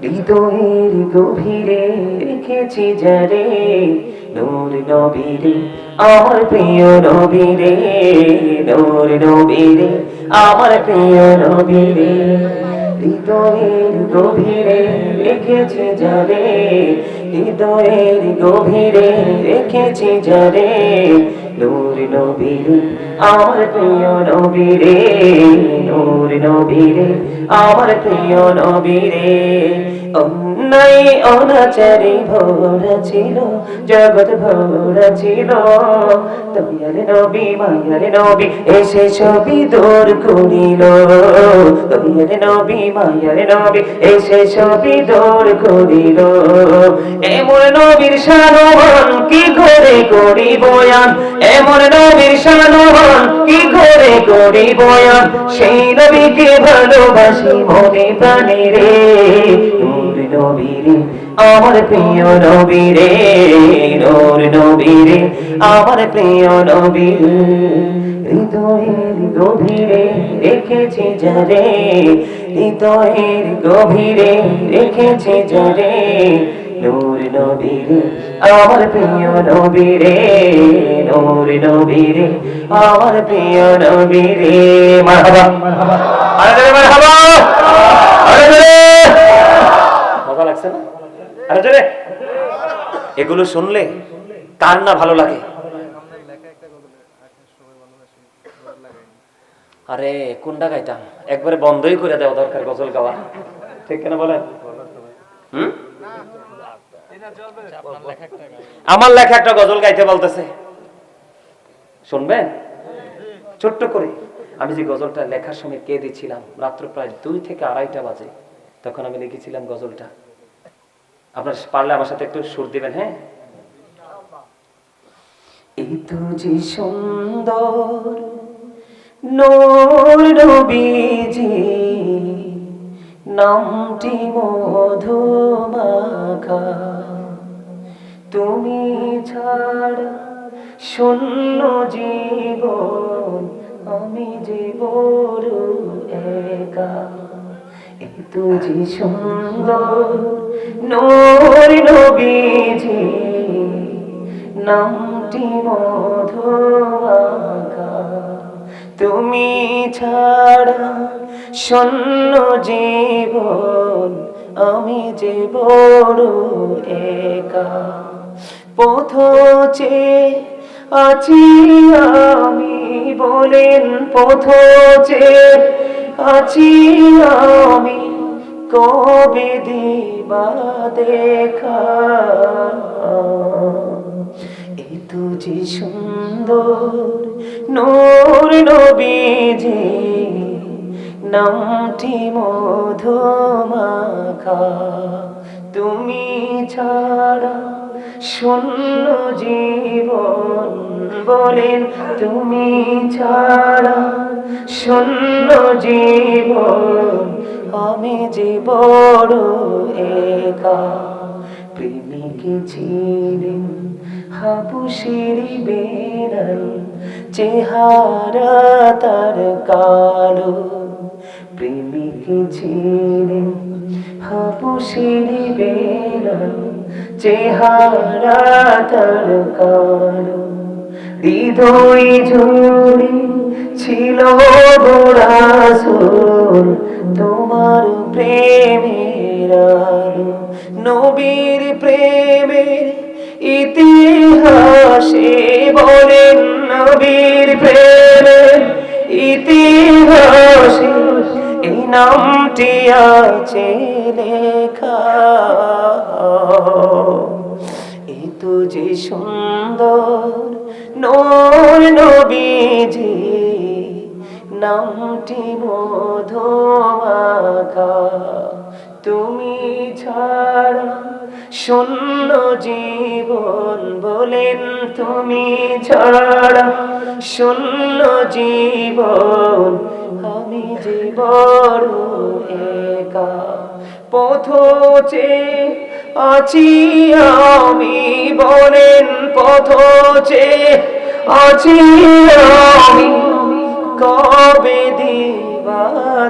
হৃদয়ের গভীরে রেখেছি যারে নূর নবীরে আমার প্রিয় নবীরে নূর নবীরে আমার প্রিয় নবীরে হৃদয়ের গভীরে রেখেছি যারে হৃদয়ের গভীরে রেখেছি যারে নূর নবীরে আমার প্রিয় নবীরে নূর নবীরে আমার প্রিয় নবীরে অন্যায় অনাচারে ভরা ছিল জগৎ ভরা ছিল দয়ার নবী মায়ার নবী এসে ছবি দূর করিল দয়ার নবী মায়ার নবী এসে ছবি দূর করিল এমন নবীর শানমান কি করে করি বয়ান এমন নবীর শানমান কি করে করি বয়ান সেই নবীকে ভালোবাসি মনে প্রাণে রে নূর নবীরে আমার প্রিয় নবীরে নূর নবীরে আমার প্রিয় নবীরে হৃদয়ের গভীরে রেখেছি যারে হৃদয়ের গভীরে রেখেছি যারে নূর নবীরে আমার প্রিয় নবীরে নূর নবীরে আমার প্রিয় নবীরে মারহাবা আরে মারহাবা আরে মজা লাগছে না আরে জোরে এগুলো শুনলে কার না ভালো লাগে আরে কোনটা গাইতাম একবারে বন্ধই করে দেওয়া দরকার গজল গাওয়া ঠিক কেন বলেন আমার লেখা একটা গজল গাইতে বলতেছে শুনবেন ছোট্ট করে আমি যে গজলটা লেখার সময় কে দিচ্ছিলাম রাত্র প্রায় 2 থেকে 2:30টা বাজে তখন আমি লিখেছিলাম গজলটা আপনারা পারলে আমার সাথে একটু সুর দিবেন হ্যাঁ এই তো যে সুন্দর নূর নবীজি নামটি মধুমাখা তুমি ছাড়া শূন্য জীবন আমি যে বড় একা এত যে সুন্দর নূর নবীজি নামটি মধুমাখা তুমি ছাড়া শূন্য জীবন আমি যে বড় একা পথ চেয়ে আছি আমি বলেন পথ চেয়ে আছি আমি কবে দিবা দেখা এই তো যে সুন্দর নূর নবীজি নামটি মধুমাখা তুমি ছাড়া শূন্য জীবন বলেন তুমি ছাড়া শূন্য জীবন আমি যে বড় একা প্রেমিকে ছিলেন হাবুসের বেড়াল চেহারা তার কালো প্রেমিকে ছিলেন হাবুসের বেড়াল চেহারা তার কালো হৃদয় জুড়ে ছিল রাসূল তোমার প্রেমের আলো নবীর প্রেমের ইতিহাসে বলেন নবীর প্রেমের ইতিহাসে এই নামটি আছে লেখা এই তো যে সুন্দর নূর নবীজি নামটি মধুমাখা তুমি ছাড়া শূন্য জীবন বলেন তুমি ছাড়া শূন্য জীবন আমি যে বড় একা পথ চেয়ে আছি আমি বলেন পথ চেয়ে আছি আমি কবে দিবা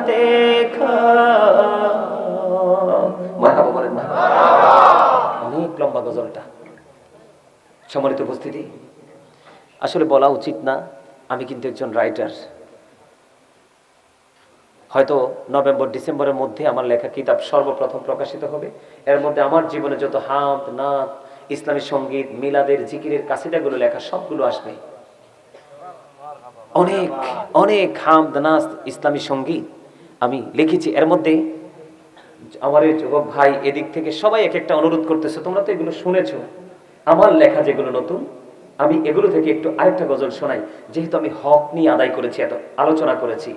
দেখা মারহাবা বলেন না অনেক লম্বা গজলটা সম্মানিত উপস্থিতি আসলে বলা উচিত না আমি কিন্তু একজন রাইটার হয়তো নভেম্বর ডিসেম্বরের মধ্যে আমার লেখা কিতাব সর্বপ্রথম প্রকাশিত হবে এর মধ্যে আমার জীবনে যত হামদ নাত ইসলামী সঙ্গীত মিলাদের জিকিরের কাসিদাগুলো লেখা সবগুলো আসবে অনেক অনেক হামদ নাত ইসলামী সঙ্গীত আমি লিখেছি এর মধ্যে আমার এই যুবক ভাই এদিক থেকে সবাই এক একটা অনুরোধ করতেছে তোমরা তো এগুলো শুনেছো আমার লেখা যেগুলো নতুন আমি এগুলো থেকে একটু আরেকটা গজল শোনাই যেহেতু আমি হক নিয়ে আদায় করেছি এত আলোচনা করেছি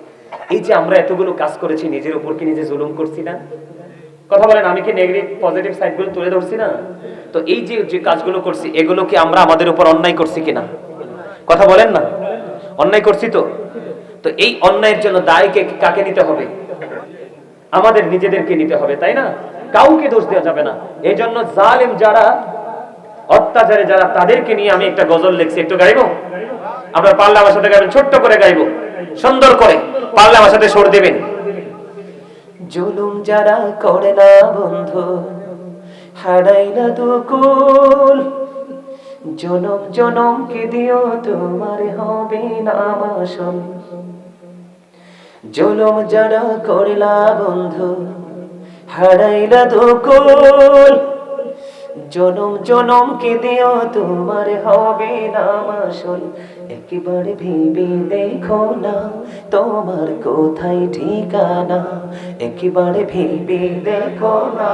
এই যে আমরা এতগুলো কাজ করেছি নিজের উপর কি নিজে জুলুম করছি না কথা বলেন আমি কি নেগেটিভ পজিটিভ সাইডগুলো তুলে ধরছি না তো এই যে যে কাজগুলো করছি এগুলো কি আমরা আমাদের উপর অন্যায় করছি কিনা কথা বলেন না অন্যায় করছি তো তো এই অন্যায়ের জন্য দায়কে কাকে নিতে হবে আমাদের নিজেদেরকে নিতে হবে তাই না কাউকে দোষ দেওয়া যাবে না এই জন্য জালেম যারা অত্যাচারে যারা তাদেরকে নিয়ে আমি একটা গজল লিখছি একটু গাইবো আমরা পারলে আমার সাথে গাইবেন ছোট্ট করে গাইবো সুন্দর করে পারলে আমার সাথে সুর দিবেন জুলুম যারা করে না বন্ধু হারাই না দুকুল জনম জনম কে দিও তোমার হবে না মাসুল জুলুম যারা করে না বন্ধু হারাই না দুকুল জনম জনম কে দিও তোমার হবে না মাসুল একবারে ভেবে দেখো না তোমার কোথায় ঠিকানা একবারে ভেবে দেখো না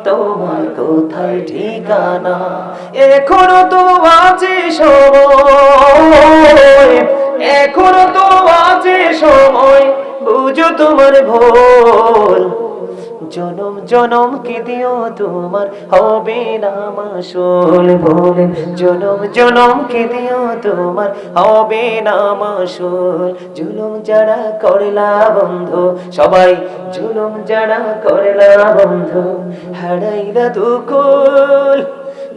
তোমার কোথায় ঠিকানা এখনো তো আছে সময় এখনো তো আছে সময় বুঝো তোমার ভুল জনম জনম কে দিও তোমার হবে না মাসুল বলে জনম জনম কে দিও তোমার হবে না মাসুল জুলুম যারা করলা বন্ধু সবাই জুলুম যারা করলা বন্ধু হারাইলা দুকুল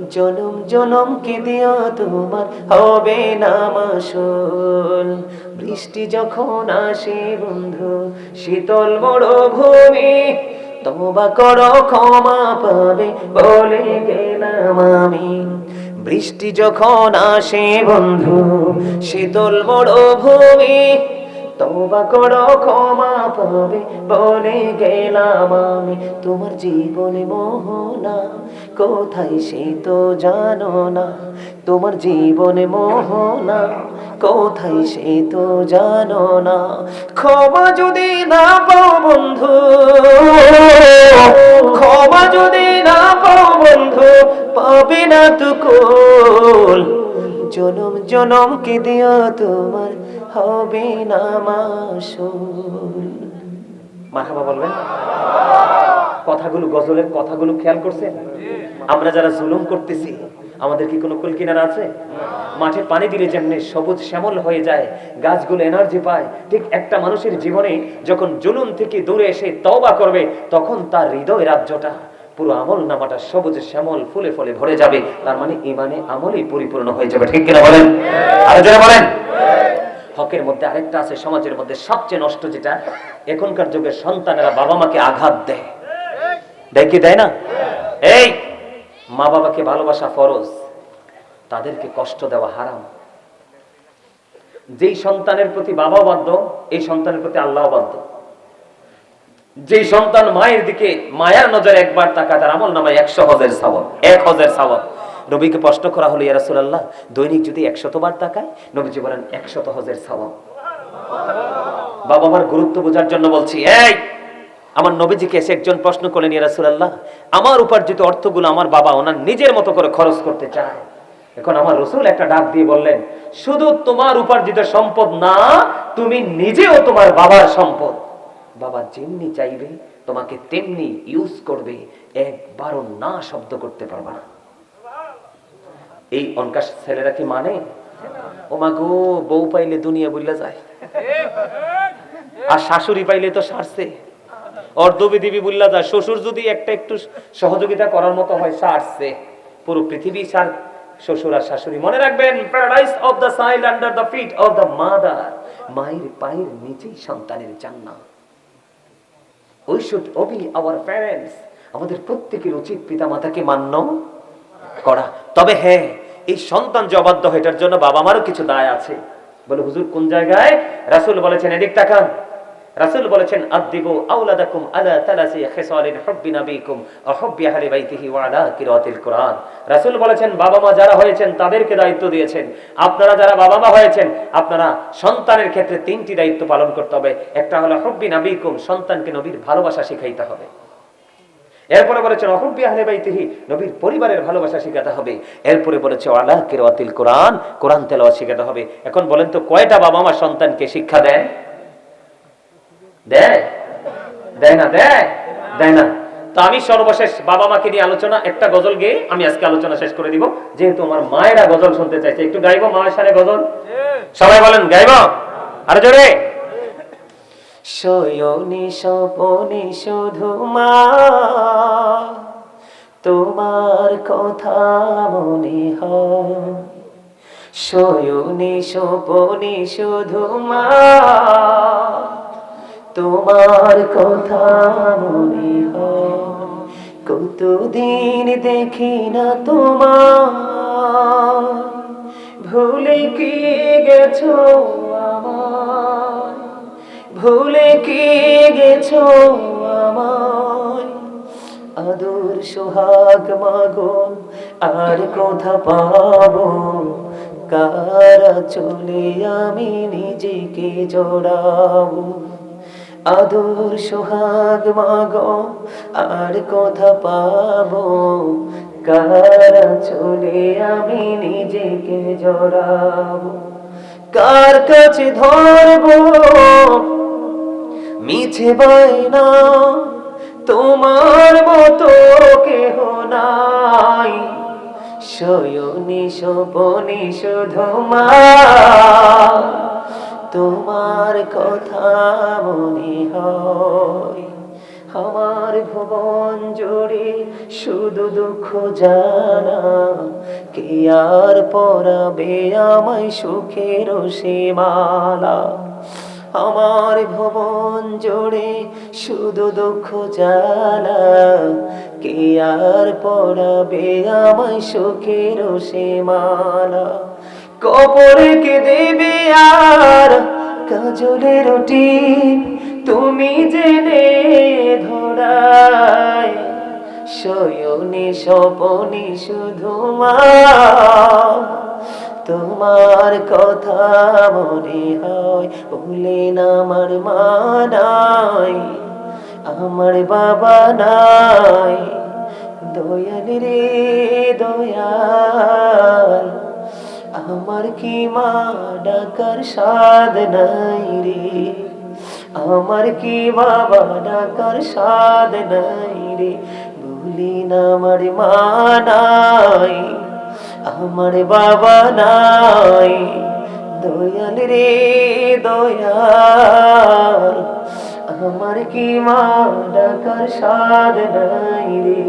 জনম জনম কে দিও তোমার হবে না মাসুল বৃষ্টি যখন আসে বন্ধু শীতল মরুভূমি তওবা করো ক্ষমা পাবে বলে গেলাম আমি বৃষ্টি যখন আসে বন্ধু শীতল মরুভূমি তওবা করো ক্ষমা পাবে বলে গেলাম আমি, তোমার জীবনে মোহনা কোথায় সে তো জানো না, তোমার জীবনে মোহনা কোথায় সে তো জানো না। ক্ষমা যদি না পাও বন্ধু, ক্ষমা যদি না পাও বন্ধু, পাবে না তো কুল, জনম জনম কে দিও তোমার হবে না মাসুল। মারহাবা বলবেন? কথাগুলো, গজলের কথাগুলো খেয়াল করছেন? আমরা যারা জুলুম করতেছি আমাদের কি কোনো কুল কিনারা আছে? মাঠে পানি দিলে যেমনি সবুজ শ্যামল হয়ে যায়, গাছগুলো এনার্জি পায়, ঠিক একটা মানুষের জীবনে যখন জুলুম থেকে দূরে এসে তওবা করবে তখন তার হৃদয় রাজ্যটা, পুরো আমল নামাটা সবুজ শ্যামল ফুলে ফলে ভরে যাবে। তার মানে ইমানে আমলই পরিপূর্ণ হয়ে যাবে। ঠিক কিনা বলেন? আর যারা বলেন হকের মধ্যে আরেকটা আছে, সমাজের মধ্যে সবচেয়ে নষ্ট যেটা, এখনকার যুগের সন্তানেরা বাবা মাকে আঘাত দেয়। দেয় কি দেয় না? এই মা বাবাকে ভালোবাসা ফরজ, তাদেরকে কষ্ট দেওয়া হারাম। যেই সন্তানের প্রতি বাবা বাধ্য, এই সন্তানের প্রতি আল্লাহ বাধ্য। যেই সন্তান মায়ের দিকে মায়ার নজরে একবার তাকায় তার আমল নামায় 100 হজের সওয়াব, 1 হজের সওয়াব। নবীকে প্রশ্ন করা হলো, ইয়া রাসূলুল্লাহ দৈনিক যদি 100 বার তাকায়, নবীজি বলেন 100 হজের সওয়াব। বাবা মার গুরুত্ব বোঝার জন্য বলছি। এই আমার নবীজিকে এসে একজন প্রশ্ন করলেন, ইয়া রাসূলুল্লাহ আমার উপার্জিত অর্থগুলো আমার বাবা ওনার নিজের মতো করে খরচ করতে চায়। এখন আমার রাসূল একটা ডাক দিয়ে বললেন, শুধু তোমার উপার্জিত সম্পদ না, তুমি নিজেও তোমার বাবার সম্পদ। বাবা যেমনি চাইবে তোমাকে তেমনি ইউজ করবে, একবারও না শব্দ করতে পারবা না। এই অনকাশ ছেলেরা কি মানে? ও মা গো, বউ পাইলে দুনিয়া বুইলা যায়, আর শাশুড়ি পাইলে তো সারছে, অর্ধবিধি বুইলা যায়। শ্বশুর যদি একটা একটু সহযোগিতা করার মতো হয়, সারছে, পুরো পৃথিবী সার শ্বশুর আর শাশুড়ি। মনে রাখবেন, paradise of the child under the feet of the mother, মায়ের পায়ের নিচেই সন্তানের জান্নাত। We should obey our parents. আমাদের প্রত্যেকের উচিত পিতামাতাকে মান্য করা। তবে হ্যাঁ, এই সন্তান যে অবাধ্য হয় এটার জন্য বাবা মারও কিছু দায় আছে। বলে হুজুর কোন জায়গায়? রাসূল বলেছেন, এদিক তাকান। রাসূল বলেছেন, আদিবু আওলাদাকুম আলা তালাসি খিসালিন হুব্বি নাবিকুম ওয়া হুব্বি আহলি বাইতিহি ওয়া আলা কিরাতিল কুরআন। রাসূল বলেছেন, বাবা মা যারা হয়েছেন তাদেরকে দায়িত্ব দিয়েছেন। আপনারা যারা বাবা মা হয়েছেন, আপনারা সন্তানের ক্ষেত্রে 3টি দায়িত্ব পালন করতে হবে। একটা হলো হুব্বি নাবিকুম, সন্তানকে নবীর ভালোবাসা শিখাইতে হবে। এরপরে বলেছেন হুব্বি আহলি বাইতিহি, নবীর পরিবারের ভালোবাসা শিখাতে হবে। এরপরে বলেছে ওয়া আলা কিরাতিল কুরআন, কোরআন তেলাওয়াত শিখাতে হবে। এখন বলেন তো কয়টা বাবা মা সন্তানকে শিক্ষা দেয়? দেয়? দেয় না? দেয় না। তো আমি সর্বশেষ বাবা মাকে নিয়ে আলোচনা, একটা গজল গেয়ে আমি আজকে আলোচনা শেষ করে দিব, যেহেতু আমার মায়েরা গজল শুনতে চাইছে। একটু গাইবো মায়ের সাথে গজল? সবাই বলেন গাইবো? আরো জোরে। শয়নি স্বপনে শুধু মা তোমার কথা মনে হয়, শয়নি স্বপনে শুধু মা তোমার কথা মনে হয়, কতদিন দেখি না তোমার, ভুলে কি গেছো আমায়, ভুলে কি গেছো আমায়, আদর সোহাগ মাগো আর কথা পাবো, কারা চলে আমি নিজেকে জড়াবো, আদর সোহাগ মাগো আর কথা পাবো, কারা চলে আমি নিজেকে জড়াবো, কার কাছে ধরবো মিছে বায়না, তোমার মতো কেহ নাই, শয়নি স্বপনে শুধু মা তোমার কথা মনে হয়, আমার ভুবন জুড়ে শুধু দুঃখ জানা, কে আর পরাবে আমায় সুখের সীমালা, আমার ভুবন জুড়ে শুধু দুঃখ জ্বালা, কে আর পরাবে আমায় সুখের সীমালা, কবরে কে দেবে আর কাজলের টিপ, তুমি তুমি জেনে ধরায় শয়নে স্বপনে শুধু মা তোমার কথা মনে হয়, বললেন আমার মা নাই, আমার বাবা নাই, দয়াল রে দয়াল, আমার কি মা ডাকার সাধ নাই রে, আমার কি বাবা ডাকার সাধ নাই রে, বললেন আমার মা নাই, আমার বাবা নাই, দয়াল রে দয়াল, আমার কি মা ডাকার সাধ নাই রে,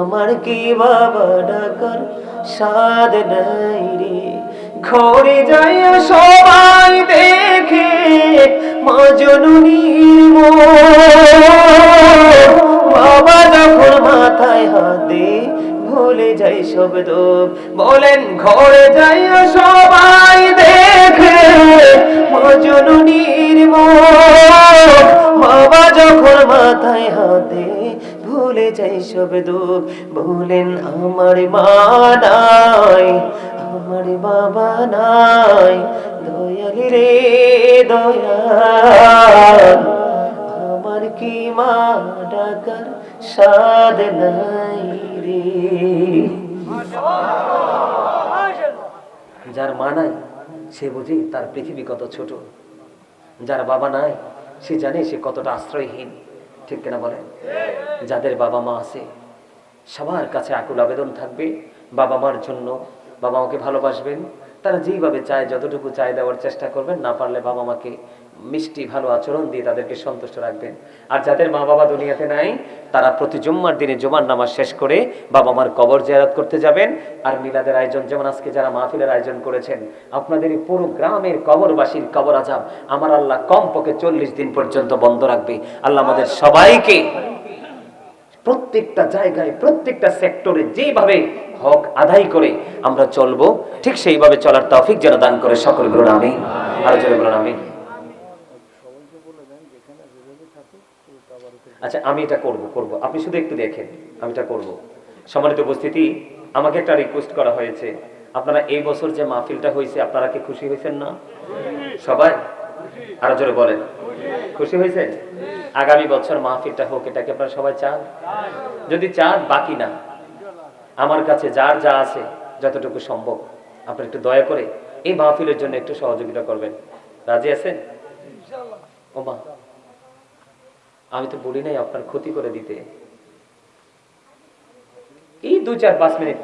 আমার কি বাবা ডাকার সাধ নাই রে। ঘরে যাইয়া সবাই দেখে মা জননীর মুখ, বাবা যখন মাথায় হাত দে ভুলে যাই সব দুঃখ। বলেন ঘরে যাইয়া সবাই দেখে মা জননীর মুখ, বাবা যখন মাথায় হাত দে ভুলে যাই সব দুঃখ। বলেন আমার মা নাই, আমার বাবা নাই, দয়াল রে দয়াল, আমার কি মা ডাকার সাধ নাই রে। যার মা নাই সে বুঝি তার পৃথিবী কত ছোট, যার বাবা নাই সে জানে সে কতটা আশ্রয়হীন, ঠিক কিনা বলেন? যাদের বাবা মা আছে সবার কাছে আকুল আবেদন থাকবে বাবা মার জন্য, বাবা মাকে ভালোবাসবেন, তারা যেইভাবে চায় যতটুকু চায় দেওয়ার চেষ্টা করবেন, না পারলে বাবা মাকে মিষ্টি ভালো আচরণ দিয়ে তাদেরকে সন্তুষ্ট রাখবেন। আর যাদের মা বাবা দুনিয়াতে নাই তারা প্রতি জুম্মার দিনে জুমার নামাজ শেষ করে বাবা মার কবর জিয়ারত করতে যাবেন। আর মিলাদের আয়োজন যেমন আজকে যারা মাহফিলের আয়োজন করেছেন, আপনাদের এই পুরো গ্রামের কবরবাসীর কবর আযাব আমার আল্লাহ কমপক্ষে 40 দিন পর্যন্ত বন্ধ রাখবে। আল্লাহ আমাদের সবাইকে প্রত্যেকটা জায়গায় প্রত্যেকটা সেক্টরে যেভাবে হক আদায় করে আমরা চলবো ঠিক সেইভাবে চলার তৌফিক যেন দান করে সকল বলুন আমিন। আর জোরে বলুন আমিন। আচ্ছা আমি এটা করব, আপনি শুধু একটু দেখেন, আমি এটা করব। সম্মানিত উপস্থিতি, আমাকে একটা রিকোয়েস্ট করা হয়েছে, আপনারা এই বছর যে মাহফিলটা হয়েছে আপনারা কি খুশি হয়েছেন না? সবাই আরো জোরে বলেন, খুশি হয়েছে? আগামী বছর মাহফিলটা হোক, এটা কি আপনারা সবাই চান? যদি চান বাকি না, আমার কাছে যার যা আছে যতটুকু সম্ভব আপনারা একটু দয়া করে এই মাহফিলের জন্য একটু সহযোগিতা করবেন। রাজি আছেন? ওমা আমি তো বলি নাই আপনার ক্ষতি করে দিতে, এই 2-4-5 মিনিট